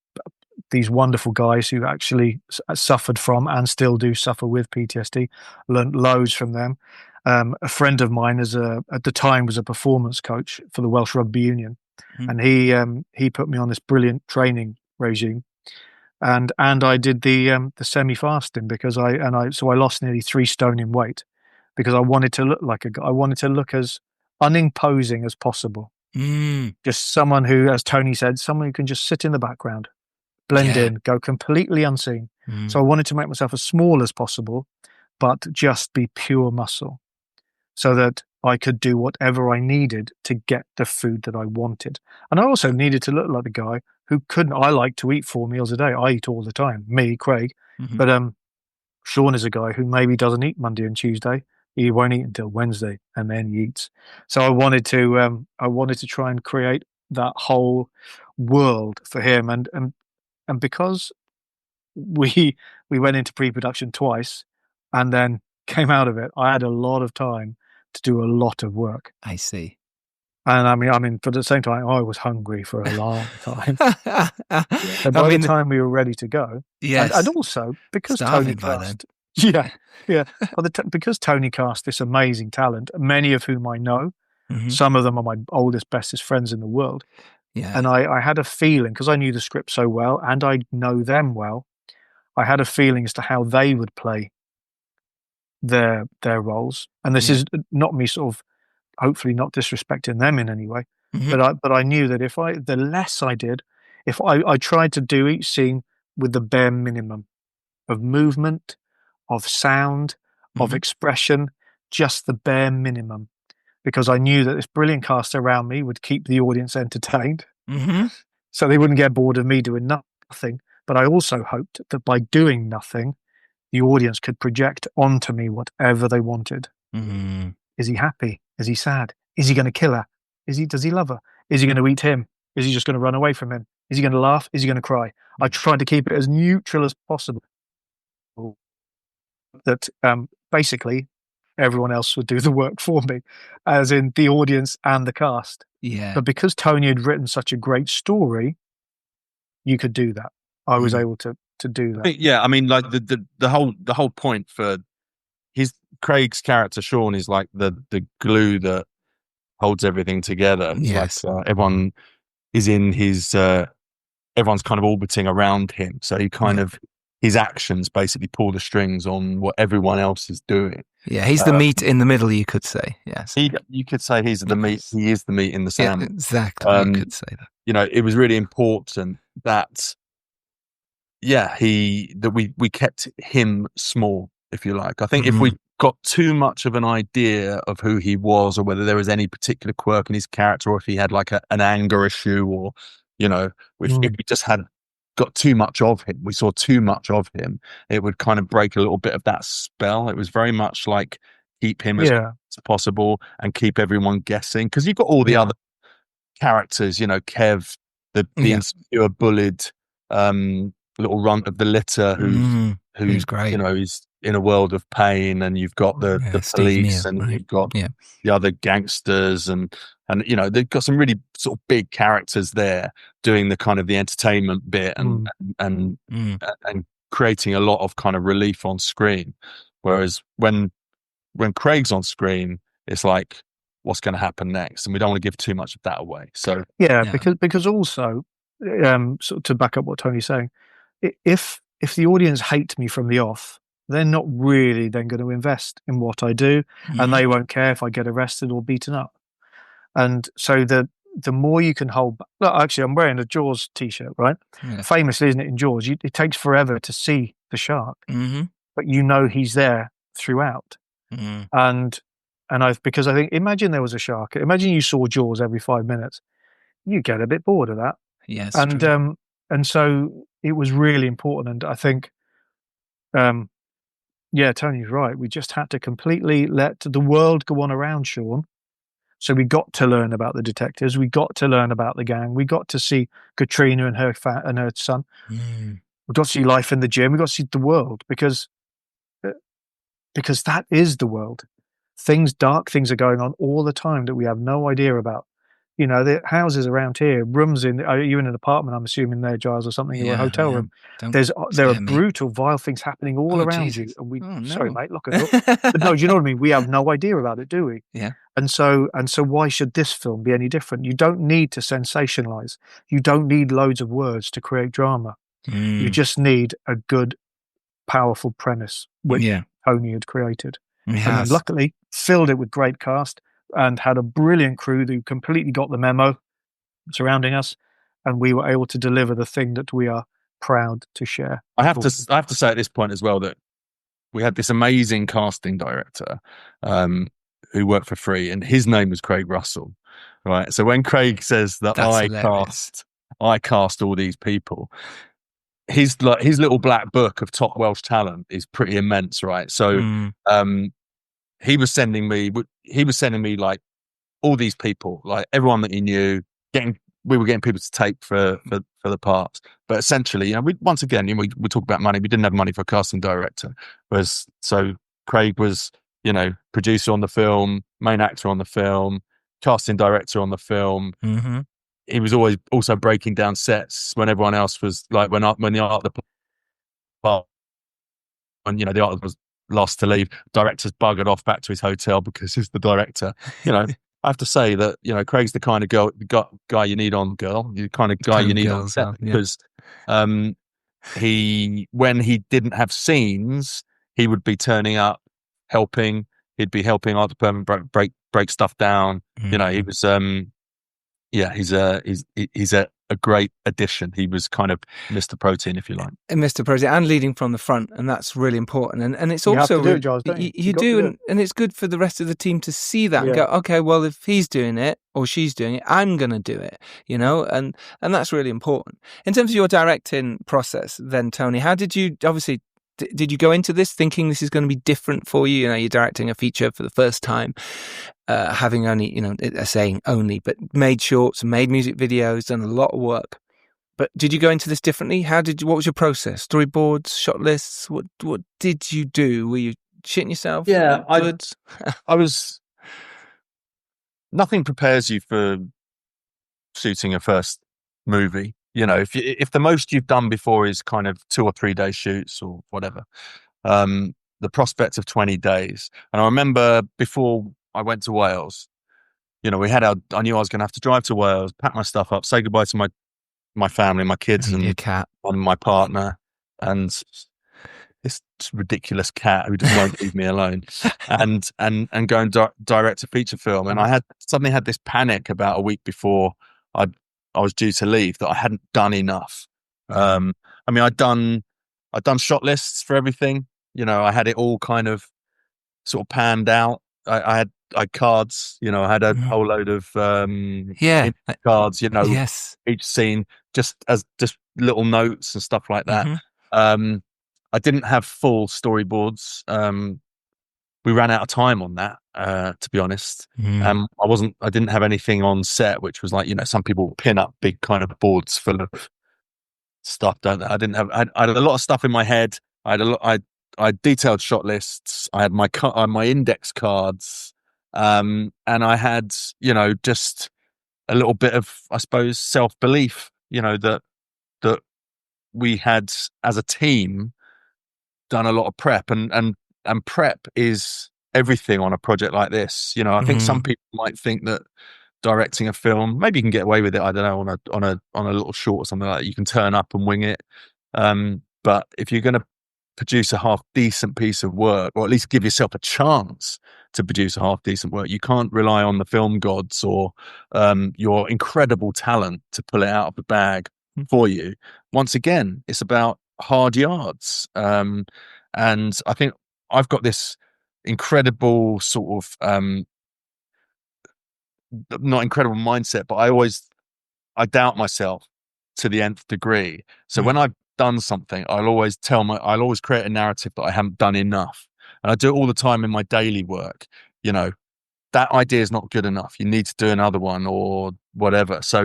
these wonderful guys who actually suffered from and still do suffer with PTSD. Learned loads from them. A friend of mine at the time was a performance coach for the Welsh Rugby Union, and he put me on this brilliant training regime. And I did the semi-fasting because I lost nearly 3 stone in weight because I wanted to look like a guy. I wanted to look as unimposing as possible. Just someone who, as Tony said, someone who can just sit in the background, blend in, go completely unseen. So I wanted to make myself as small as possible, but just be pure muscle so that I could do whatever I needed to get the food that I wanted. And I also needed to look like the guy who couldn't. I like to eat 4 meals a day. I eat all the time. Me, Craig. But Sean is a guy who maybe doesn't eat Monday and Tuesday. He won't eat until Wednesday, and then he eats. So I wanted to try and create that whole world for him. And because we went into pre-production twice and then came out of it, I had a lot of time to do a lot of work. I see. And I mean, but at the same time, I was hungry for a long time. So by the time we were ready to go, yes, and also because starving Tony cast, because Tony cast this amazing talent, many of whom I know, some of them are my oldest, bestest friends in the world. Yeah, and I had a feeling because I knew the script so well, and I know them well. I had a feeling as to how they would play their roles, and this is not me sort of hopefully not disrespecting them in any way, but I knew that the less I did, if I tried to do each scene with the bare minimum of movement, of sound, of expression, just the bare minimum, because I knew that this brilliant cast around me would keep the audience entertained, so they wouldn't get bored of me doing nothing. But I also hoped that by doing nothing, the audience could project onto me whatever they wanted. Is he happy? Is he sad? Is he going to kill her? Does he love her? Is he going to eat him? Is he just going to run away from him? Is he going to laugh? Is he going to cry? I tried to keep it as neutral as possible. That basically everyone else would do the work for me, as in the audience and the cast. Yeah. But because Tony had written such a great story, you could do that. I was able to do that. Yeah, I mean, like the whole point for Craig's character Sean is like the glue that holds everything together. Yes, like, everyone is in his. Everyone's kind of orbiting around him, so he kind of his actions basically pull the strings on what everyone else is doing. Yeah, he's the meat in the middle, you could say. Yes, you could say he's the meat. He is the meat in the salmon. Yeah, exactly, you could say that. You know, it was really important that. Yeah, we kept him small, if you like. I think if we got too much of an idea of who he was, or whether there was any particular quirk in his character, or if he had like an anger issue, or you know, if we just got too much of him, we saw too much of him, it would kind of break a little bit of that spell. It was very much like keep him as possible and keep everyone guessing, because you've got all the other characters, you know, Kev, the insecure, bullied little runt of the litter who's great, you know, he's in a world of pain, and you've got the police, and you've got the other gangsters, and you know, they've got some really sort of big characters there doing the kind of the entertainment bit and creating a lot of kind of relief on screen. Whereas when Craig's on screen, it's like, what's going to happen next? And we don't want to give too much of that away. So because also sort of to back up what Tony's saying, if the audience hate me from the off, they're not really then going to invest in what I do, and they won't care if I get arrested or beaten up. And so the more you can hold back. Look, actually, I'm wearing a Jaws t-shirt, right? Yeah. Famously, isn't it, in Jaws? It takes forever to see the shark, but you know he's there throughout. And because I think, imagine there was a shark. Imagine you saw Jaws every 5 minutes. You get a bit bored of that. Yes, and so it was really important. And I think, Tony's right. We just had to completely let the world go on around Sean. So we got to learn about the detectives. We got to learn about the gang. We got to see Katrina and her son. We got to see life in the gym. We got to see the world because that is the world. Dark things are going on all the time that we have no idea about. The houses around here, rooms are you in an apartment? I'm assuming there, Giles, or something, or a hotel room. There are brutal, vile things happening all around you. And sorry, mate, lock it up. But no, do you know what I mean? We have no idea about it, do we? Yeah. And so why should this film be any different? You don't need to sensationalize. You don't need loads of words to create drama. You just need a good, powerful premise, which Tony had created. And then luckily filled it with great cast and had a brilliant crew who completely got the memo surrounding us, and we were able to deliver the thing that we are proud to share. I have to say at this point as well that we had this amazing casting director who worked for free, and his name was Craig Russell. Right. So when Craig says that I cast all these people, his little black book of top Welsh talent is pretty immense, right? So he was sending me like all these people, like everyone that he knew. We were getting people to tape for the parts, but essentially, we talk about money. We didn't have money for a casting director, so Craig was producer on the film, main actor on the film, casting director on the film. Mm-hmm. He was always also breaking down sets when everyone else was like when the art of the part, when the art was last to leave, director's buggered off back to his hotel because he's the director. I have to say that Craig's the kind of guy you need on the kind of guy you need on set, because when he didn't have scenes, he would be turning up, helping. He'd be helping art department break stuff down. Mm-hmm. He was he's a great addition. He was kind of Mr. Protein, if you like. And Mr. Protein, and leading from the front, and that's really important. And it's also you have to do it, Giles, don't you? You do, and it's good for the rest of the team to see that and go, okay, well, if he's doing it or she's doing it, I'm going to do it, and that's really important. In terms of your directing process, then, Tony, how did you obviously? Did you go into this thinking this is going to be different for you? You're directing a feature for the first time, having only, saying only, but made shorts, made music videos, done a lot of work. But did you go into this differently? What was your process? Storyboards, shot lists? What did you do? Were you shitting yourself? Yeah, I was. Nothing prepares you for shooting a first movie. If the most you've done before is kind of 2 or 3 day shoots or whatever, the prospect of 20 days. And I remember before I went to Wales, I knew I was going to have to drive to Wales, pack my stuff up, say goodbye to my family, my kids, and your cat, and my partner, and this ridiculous cat who just won't leave me alone, and go and direct a feature film. And I suddenly had this panic about a week before I was due to leave that I hadn't done enough. I'd done shot lists for everything. I had it all kind of sort of panned out. I had cards. I had a whole load of cards. yes, each scene just little notes and stuff like that. I didn't have full storyboards. We ran out of time on that, to be honest. I didn't have anything on set, which was like, some people pin up big kind of boards full of stuff, don't they? I had a lot of stuff in my head. I had detailed shot lists. I had my index cards. And I had, just a little bit of, I suppose, self-belief, that we had as a team done a lot of prep, and prep is everything on a project like this. I think some people might think that directing a film, maybe you can get away with it, I don't know, on a little short or something like that, you can turn up and wing it. But if you're going to produce a half decent piece of work, or at least give yourself a chance to produce a half decent work, you can't rely on the film gods or your incredible talent to pull it out of the bag for you. Once again, it's about hard yards. And I think I've got this incredible sort of not incredible mindset, but I doubt myself to the nth degree. So when I've done something, I'll always create a narrative that I haven't done enough. And I do it all the time in my daily work. That idea is not good enough. You need to do another one or whatever. So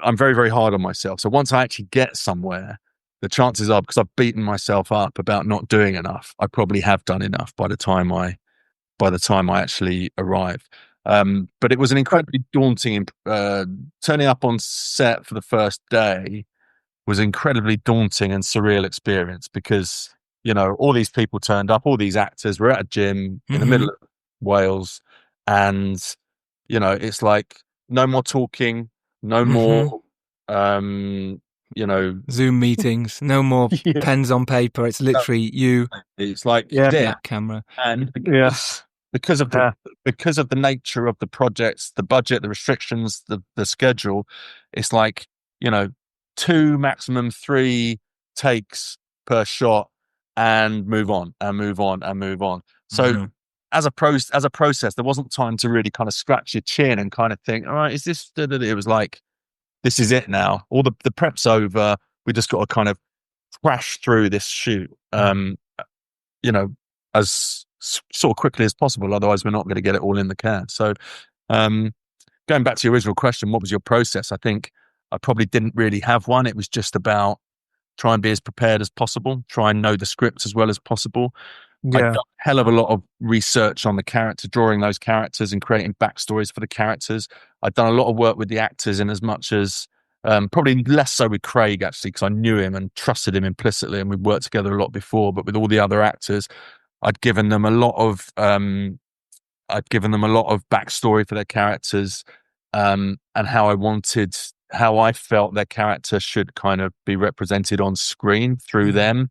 I'm very, very hard on myself. So once I actually get somewhere, the chances are, because I've beaten myself up about not doing enough, I probably have done enough by the time I actually arrive. But it was an incredibly daunting. Turning up on set for the first day was incredibly daunting and surreal experience because all these people turned up, all these actors were at a gym in the middle of Wales, and it's like no more talking, no more Zoom meetings, no more pens on paper. It's literally you. It's like that camera, and because of the nature of the projects, the budget, the restrictions, the schedule, it's like 2, maximum 3 takes per shot, and move on and move on and move on. So as a process, there wasn't time to really kind of scratch your chin and kind of think, all right, is this? It was like, this is it now. All the prep's over. We just got to kind of crash through this shoot, as sort of quickly as possible. Otherwise, we're not going to get it all in the can. So, going back to your original question, what was your process? I think I probably didn't really have one. It was just about try and be as prepared as possible, try and know the script as well as possible. I've done a hell of a lot of research on the character, drawing those characters and creating backstories for the characters. I've done a lot of work with the actors, in as much as probably less so with Craig, actually, because I knew him and trusted him implicitly, and we'd worked together a lot before. But with all the other actors, I'd given them a lot of backstory for their characters, and how I felt their character should kind of be represented on screen through them,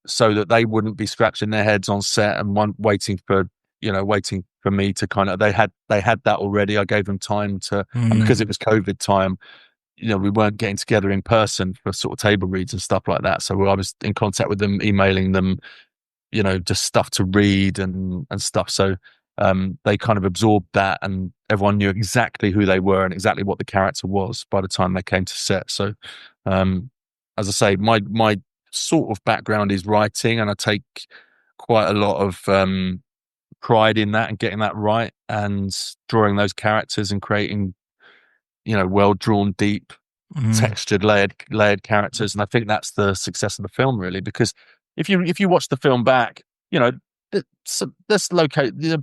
so that they wouldn't be scratching their heads on set and waiting for me to kind of, they had that already. I gave them time to, and because it was COVID time, we weren't getting together in person for sort of table reads and stuff like that. So I was in contact with them, emailing them, just stuff to read and stuff. So they kind of absorbed that, and everyone knew exactly who they were and exactly what the character was by the time they came to set. So, as I say, my sort of background is writing, and I take quite a lot of pride in that and getting that right, and drawing those characters and creating, well drawn, deep, textured, layered characters. And I think that's the success of the film, really, because if you watch the film back, there's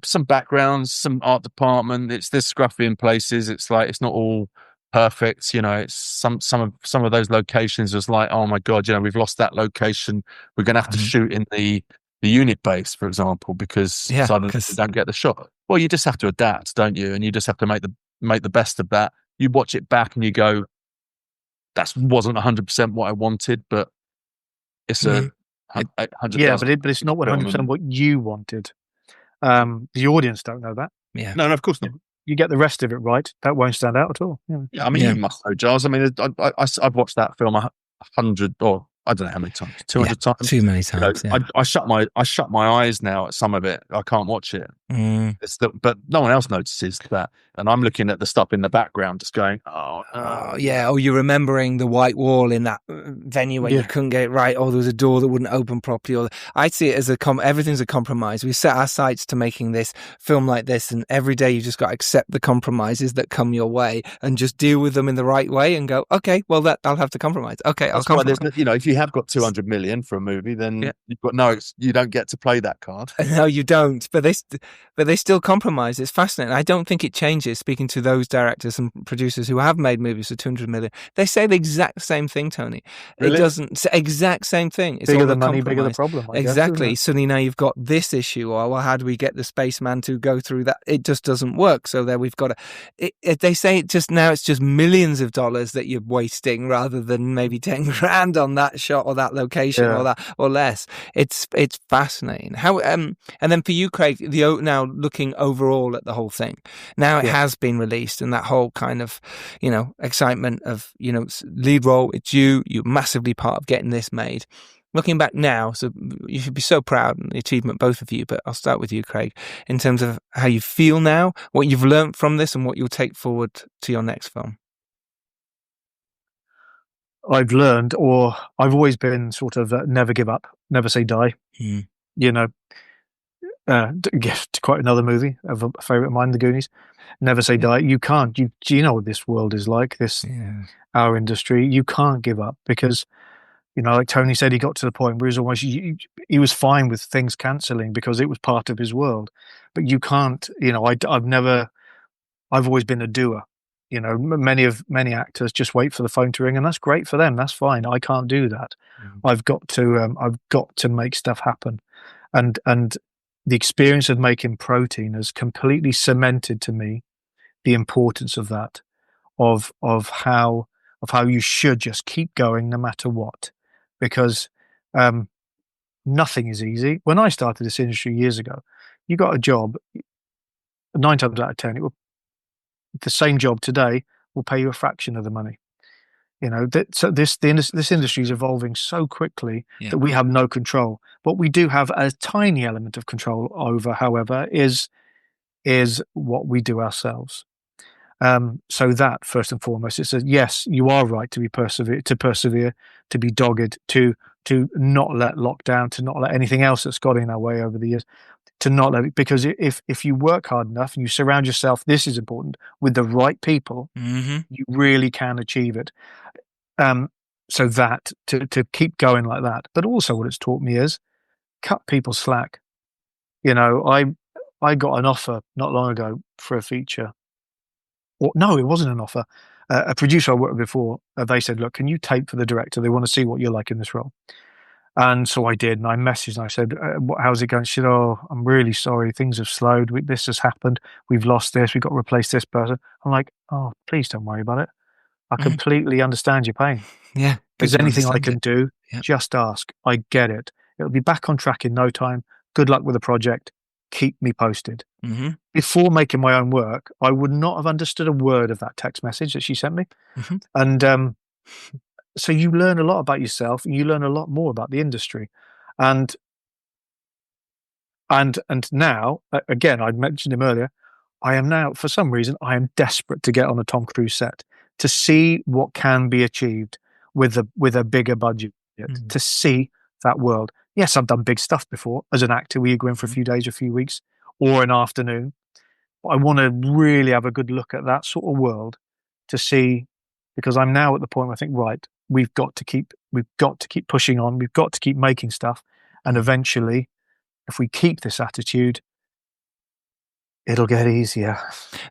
some backgrounds, some art department. There's scruffy in places. It's like, it's not all perfect. It's some of those locations was like, oh my God, we've lost that location. We're going to have to shoot in the unit base, for example, because suddenly we don't get the shot. Well, you just have to adapt, don't you? And you just have to make the best of that. You watch it back and you go, that wasn't 100% what I wanted, but it's a 100%. but it's not 100% what you wanted. The audience don't know that. Yeah. No, of course not. You get the rest of it right, that won't stand out at all. Yeah, I mean, you must know, Giles. I mean, I've watched that film 100 or I don't know how many times, 200 times. Too many times. I shut my eyes now at some of it. I can't watch it. But no one else notices that, and I'm looking at the stuff in the background, just going, oh, you're remembering the white wall in that venue where you couldn't get it right, or there was a door that wouldn't open properly. Or I see it as everything's a compromise. We set our sights to making this film like this, and every day you just got to accept the compromises that come your way and just deal with them in the right way and go, okay, well I'll have to compromise. Okay, I'll compromise. If you have got 200 million for a movie, then you've got you don't get to play that card. No, you don't. But they still compromise. It's fascinating. I don't think it changes. Speaking to those directors and producers who have made movies for 200 million, they say the exact same thing, Tony. Really? It doesn't. Exact same thing. It's bigger the money, bigger the problem. Exactly. Guess, suddenly now you've got this issue, or well, how do we get the spaceman to go through that? It just doesn't work. So there we've got they say it's just millions of dollars that you're wasting rather than maybe 10 grand on that shot or that location or that or less. It's fascinating. How and then for you, Craig, now looking overall at the whole thing, now it has been released, and that whole kind of excitement of lead role, it's you're massively part of getting this made. Looking back now, so you should be so proud of the achievement, both of you, but I'll start with you, Craig, in terms of how you feel now, what you've learned from this, and what you'll take forward to your next film. I've learned, or I've always been sort of never give up, never say die. To quote another movie of a favorite of mine, The Goonies, never say die. You can't. You know what this world is like, our industry. You can't give up because, like Tony said, he got to the point where he was fine with things cancelling because it was part of his world. but you can't, I've always been a doer. Many actors just wait for the phone to ring, and that's great for them. That's fine. I can't do that. I've got to make stuff happen, and the experience of making Protein has completely cemented to me the importance of that, of how you should just keep going no matter what, because nothing is easy. When I started this industry years ago, you got a job, 9 times out of 10, the same job today will pay you a fraction of the money. So this industry is evolving so quickly that we have no control. What we do have a tiny element of control over, however, is what we do ourselves. So that, first and foremost, it says, yes, you are right to persevere, to be dogged, to not let lockdown, to not let anything else that's got in our way over the years, to not let it, because if you work hard enough and you surround yourself, this is important, with the right people, you really can achieve it. So that, to keep going like that. But also what it's taught me is cut people slack. I got an offer not long ago for a feature. No, it wasn't an offer. A producer I worked with before, they said, look, can you tape for the director? They want to see what you're like in this role. And so I did, and I messaged and I said, how's it going? She said, oh, I'm really sorry. Things have slowed. This has happened. We've lost this. We've got to replace this person. I'm like, oh, please don't worry about it. I completely understand your pain. Yeah. If there's anything I can do, just ask. I get it. It'll be back on track in no time. Good luck with the project. Keep me posted. Before making my own work, I would not have understood a word of that text message that she sent me. And so you learn a lot about yourself, and you learn a lot more about the industry. And now, again, I mentioned him earlier, I am now, for some reason, I am desperate to get on a Tom Cruise set, to see what can be achieved with a bigger budget, to see that world. Yes, I've done big stuff before as an actor, where you go in for a few days, a few weeks, or an afternoon. But I want to really have a good look at that sort of world to see, because I'm now at the point where I think, right, we've got to keep pushing on. We've got to keep making stuff, and eventually, if we keep this attitude, it'll get easier.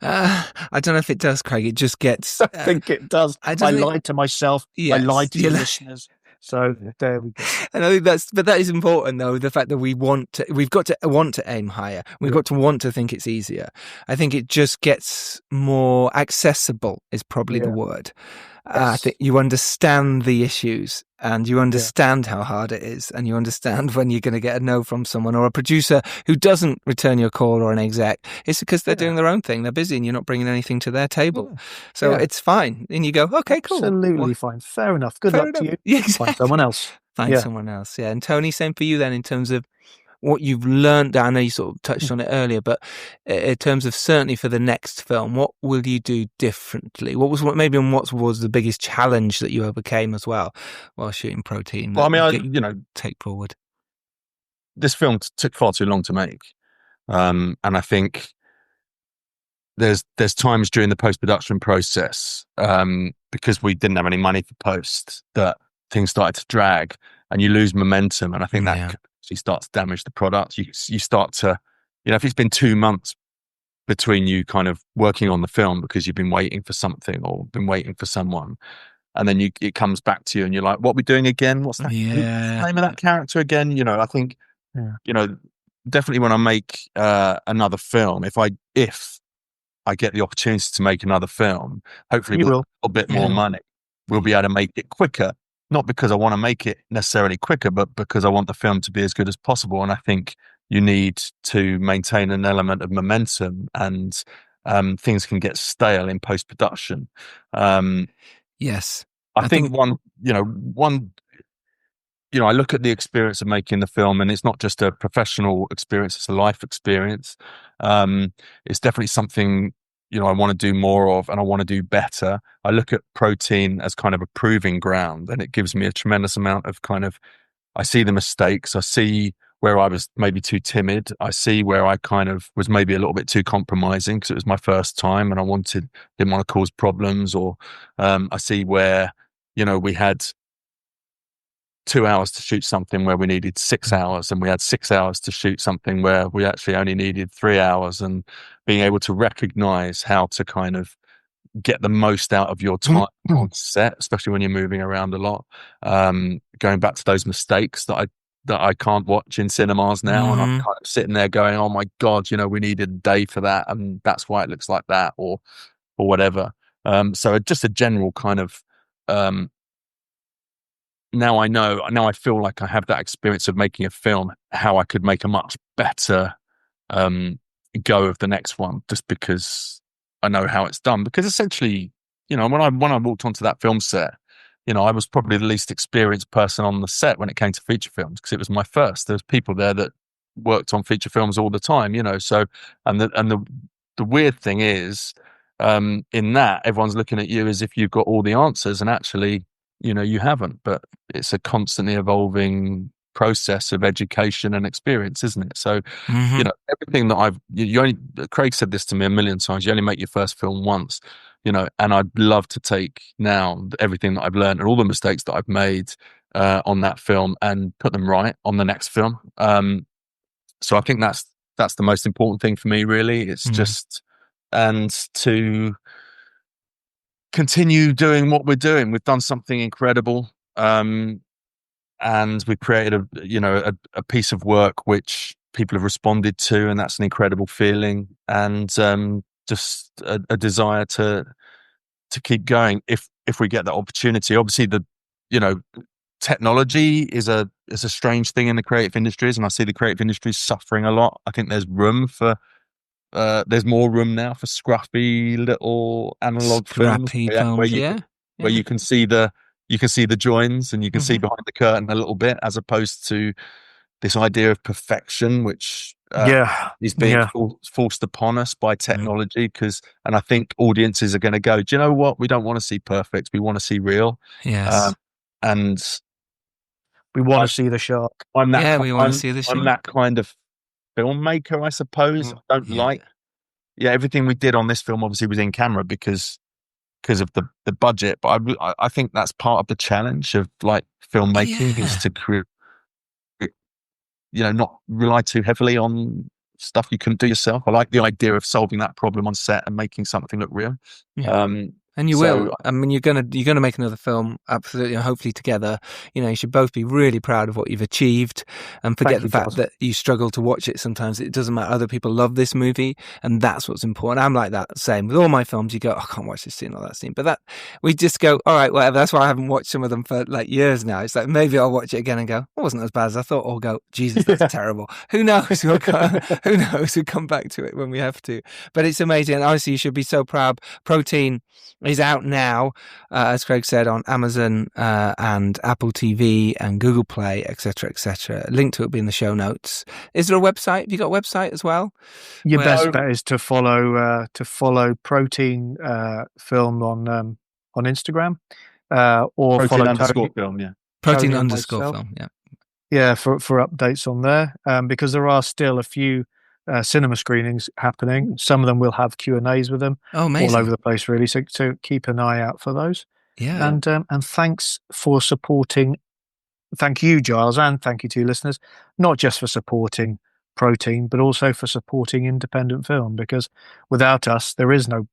I don't know if it does, Craig. It just gets. I think it does. I lied to myself. Yes, I lied to the listeners. So there we go. And I think that is important, though. The fact that we've got to want to aim higher. We've got to want to think it's easier. I think it just gets more accessible is probably the word. I think you understand the issues, and you understand how hard it is, and you understand when you're going to get a no from someone, or a producer who doesn't return your call, or an exec. It's because they're doing their own thing. They're busy, and you're not bringing anything to their table. So it's fine. And you go, okay, cool. Absolutely fine. Fair enough. Good luck to you. Yeah, exactly. Find someone else. Find someone else. Yeah. And Tony, same for you then, in terms of what you've learned. I know you sort of touched on it earlier, but in terms of certainly for the next film, what will you do differently? What was the biggest challenge that you overcame as well while shooting Protein? Well, I mean, take forward. This film took far too long to make, and I think there's times during the post-production process, because we didn't have any money for post, that things started to drag, and you lose momentum, and I think that actually starts to damage the product. You start to, if it's been 2 months between you kind of working on the film because you've been waiting for something or been waiting for someone, and then it comes back to you and you're like, what are we doing again? What's that? What's the name of that character again? I think, definitely when I make another film, if I get the opportunity to make another film, hopefully with a little bit more money, we'll be able to make it quicker. Not because I want to make it necessarily quicker, but because I want the film to be as good as possible. And I think you need to maintain an element of momentum, and things can get stale in post-production. Yes. I think one, I look at the experience of making the film, and it's not just a professional experience, it's a life experience. It's definitely something, I want to do more of, and I want to do better. I look at Protein as kind of a proving ground, and it gives me a tremendous amount of I see the mistakes. I see where I was maybe too timid. I see where I kind of was maybe a little bit too compromising because it was my first time and I didn't want to cause problems, or I see where, we had 2 hours to shoot something where we needed 6 hours, and we had 6 hours to shoot something where we actually only needed 3 hours, and being able to recognize how to kind of get the most out of your time on set, especially when you're moving around a lot. Going back to those mistakes that I can't watch in cinemas now, and I'm kind of sitting there going, "Oh my God, we needed a day for that, and that's why it looks like that," or whatever. So just a general kind of now I feel like I have that experience of making a film, how I could make a much better go of the next one, just because I know how it's done. Because essentially, when I walked onto that film set, I was probably the least experienced person on the set when it came to feature films, because it was my first. There's people there that worked on feature films all the time, so, and the weird thing is, in that everyone's looking at you as if you've got all the answers, and actually, you haven't. But it's a constantly evolving process of education and experience, isn't it? So, everything that Craig said this to me a million times, you only make your first film once, and I'd love to take now everything that I've learned and all the mistakes that I've made on that film and put them right on the next film. So I think that's the most important thing for me, really. It's just, and to continue doing what we're doing. We've done something incredible. And we created a piece of work which people have responded to, and that's an incredible feeling. And just a desire to keep going if we get that opportunity. Obviously, technology is a strange thing in the creative industries, and I see the creative industries suffering a lot. I think there's there's more room now for scruffy little analog films, where you can see the joins, and you can see behind the curtain a little bit, as opposed to this idea of perfection, which is being forced upon us by technology. And I think audiences are going to go, do you know what? We don't want to see perfect. We want to see real. Yes. And we want to see the shark. We want to see the shark. I'm that kind of filmmaker, I suppose. I don't like everything we did on this film obviously was in camera because of the budget, but I think that's part of the challenge of like filmmaking is to create, not rely too heavily on stuff you couldn't do yourself. I like the idea of solving that problem on set and making something look real. And you will. I mean, you're gonna make another film, absolutely, and hopefully together. You should both be really proud of what you've achieved, and forget the fact that you struggle to watch it sometimes. It doesn't matter. Other people love this movie, and that's what's important. I'm like that. Same with all my films. You go, I can't watch this scene or that scene, but we just go, all right, whatever. That's why I haven't watched some of them for like years now. It's like maybe I'll watch it again and go, it wasn't as bad as I thought, or go, Jesus, that's terrible. Who knows? Who knows? We'll come back to it when we have to. But it's amazing, and honestly, you should be so proud. Protein is out now, as Craig said, on Amazon and Apple TV and Google Play, etc., etc. Link to it will be in the show notes. Is there a website? Have you got a website as well? Your best bet is to follow Protein Film on Instagram, or Protein follow underscore film. Protein underscore film. For updates on there, because there are still a few cinema screenings happening. Some of them will have Q&As with them all over the place, really. So keep an eye out for those. Yeah. And thanks for supporting. Thank you, Giles, and thank you to listeners, not just for supporting Protein, but also for supporting independent film. Because without us, there is no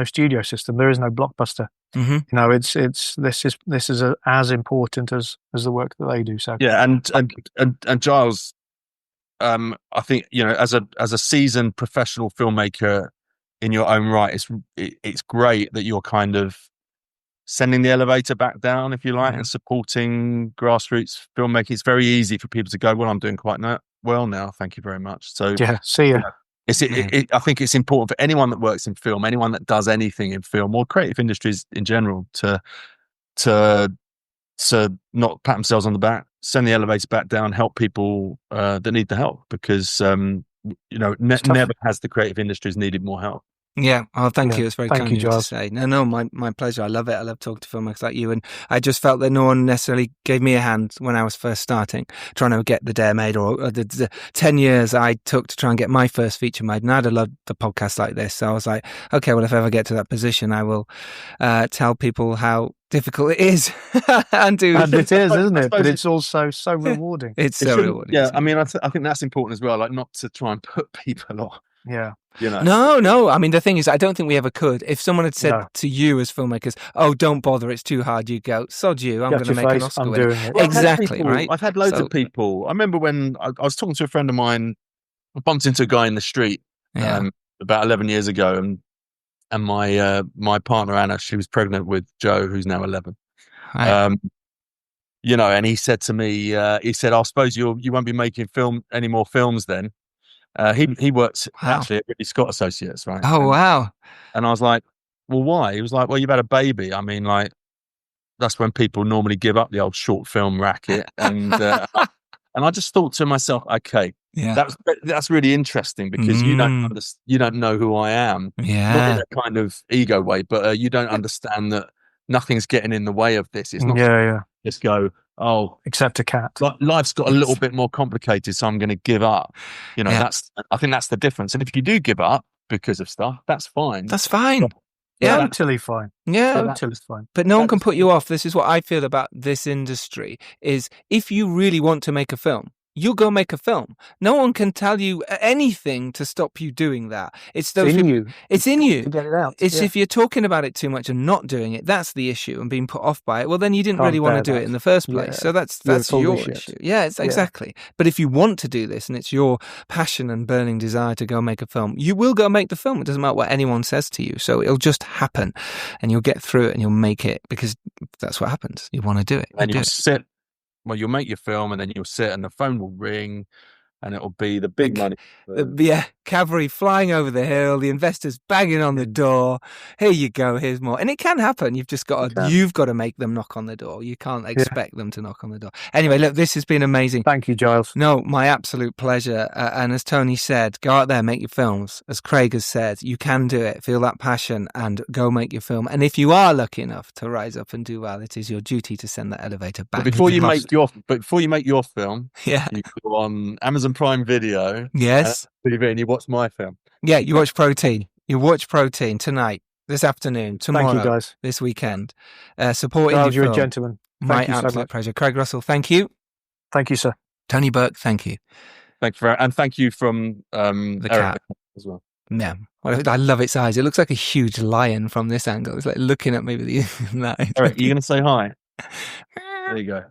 studio system. There is no blockbuster. This is as important as the work that they do. So and Giles. I think as a seasoned professional filmmaker in your own right, it's great that you're kind of sending the elevator back down, if you like, and supporting grassroots filmmaking. It's very easy for people to go, well, I'm doing quite well now, thank you very much. So see ya. I think it's important for anyone that works in film, anyone that does anything in film or creative industries in general, to not pat themselves on the back, send the elevator back down, help people that need the help, because never has the creative industries needed more help. Yeah. Oh, thank you. It's very Thank kind you, of you to Giles. say. No, my pleasure. I love it. I love talking to filmmakers like you. And I just felt that no one necessarily gave me a hand when I was first starting, trying to get the Dare made, or the 10 years I took to try and get my first feature made. And I'd have loved the podcast like this. So I was like, okay, well, if I ever get to that position, I will tell people how difficult it is. and it is, isn't it? But it's also so rewarding. It's so rewarding. Yeah, I mean, I think that's important as well, like not to try and put people off. Yeah. You know? No. I mean, the thing is, I don't think we ever could. If someone had said to you as filmmakers, "Oh, don't bother, it's too hard," you go, "Sod you, I'm going to make an Oscar I'm winner." doing it. Well, Exactly, right? I've had loads of people. I remember when I was talking to a friend of mine. I bumped into a guy in the street about 11 years ago, and my partner Anna, she was pregnant with Joe, who's now 11. Right. You know, and he said to me, he said, "I suppose you won't be making any more films then." He works actually at Ridley Scott Associates, right? Oh, wow. And I was like, "Well, why?" He was like, "Well, you've had a baby. I mean, like, that's when people normally give up the old short film racket." And and I just thought to myself, okay, that's really interesting, because you don't know who I am, not in a kind of ego way, but you don't understand that nothing's getting in the way of this. It's not just go, oh, except a cat. Life's got a little bit more complicated, so I'm going to give up. You know, I think that's the difference. And if you do give up because of stuff, that's fine. That's fine. Totally fine. Yeah, totally fine. But no one can put you off. This is what I feel about this industry: is if you really want to make a film, you'll go make a film. No one can tell you anything to stop you doing that. It's in you. It's in you. To get it out. It's if you're talking about it too much and not doing it, that's the issue, and being put off by it. Well, then you didn't really want to do it in the first place. So that's your issue. Yeah, exactly. But if you want to do this and it's your passion and burning desire to go make a film, you will go make the film. It doesn't matter what anyone says to you. So it'll just happen, and you'll get through it and you'll make it, because that's what happens. You want to do it. And you'll sit. Well, you'll make your film, and then you'll sit, and the phone will ring, and it'll be the big money. Cavalry flying over the hill, the investors banging on the door. Here you go, here's more. And it can happen. You've just got to make them knock on the door. You can't expect them to knock on the door. Anyway, look, this has been amazing. Thank you, Giles. No, my absolute pleasure. And as Tony said, go out there, make your films. As Craig has said, you can do it. Feel that passion and go make your film. And if you are lucky enough to rise up and do well, it is your duty to send that elevator back. But before you make your film, you go on Amazon Prime Video. Yes. And you watch my film. Yeah, you watch Protein. You watch Protein tonight, this afternoon, tomorrow, thank you, guys. This weekend. Supporting Giles, your you're film. a gentleman. My absolute pleasure. Craig Russell, thank you. Thank you, sir. Tony Burke, thank you. And thank you from the Eric cat as well. Yeah, I love its eyes. It looks like a huge lion from this angle. It's like looking at me with you. Eric, are you going to say hi? There you go.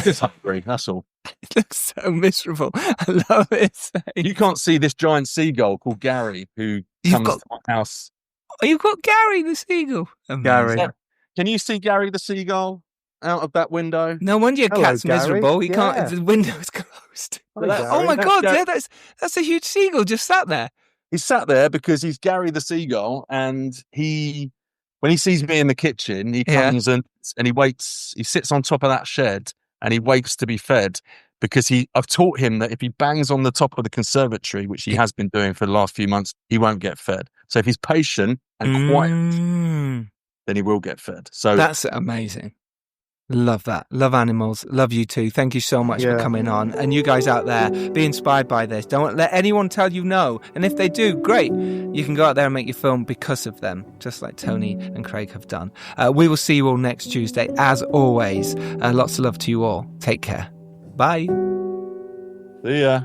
Just hungry, that's all. It looks so miserable. I love it. You can't see this giant seagull called Gary, who comes to my house. Oh, you've got Gary the seagull. Amazing. Gary. Can you see Gary the seagull out of that window? No wonder your cat's Gary. miserable. He can't. The window's closed. Oh my God! Yeah, that's a huge seagull just sat there. He's sat there because he's Gary the seagull, and when he sees me in the kitchen, he comes and he waits. He sits on top of that shed. And he waits to be fed, because I've taught him that if he bangs on the top of the conservatory, which he has been doing for the last few months, he won't get fed. So if he's patient and quiet, then he will get fed. So that's amazing. Love that. Love animals. Love you too. Thank you so much for coming on. And you guys out there, be inspired by this. Don't let anyone tell you no. And if they do, great. You can go out there and make your film because of them, just like Tony and Craig have done. We will see you all next Tuesday. As always, lots of love to you all. Take care. Bye. See ya.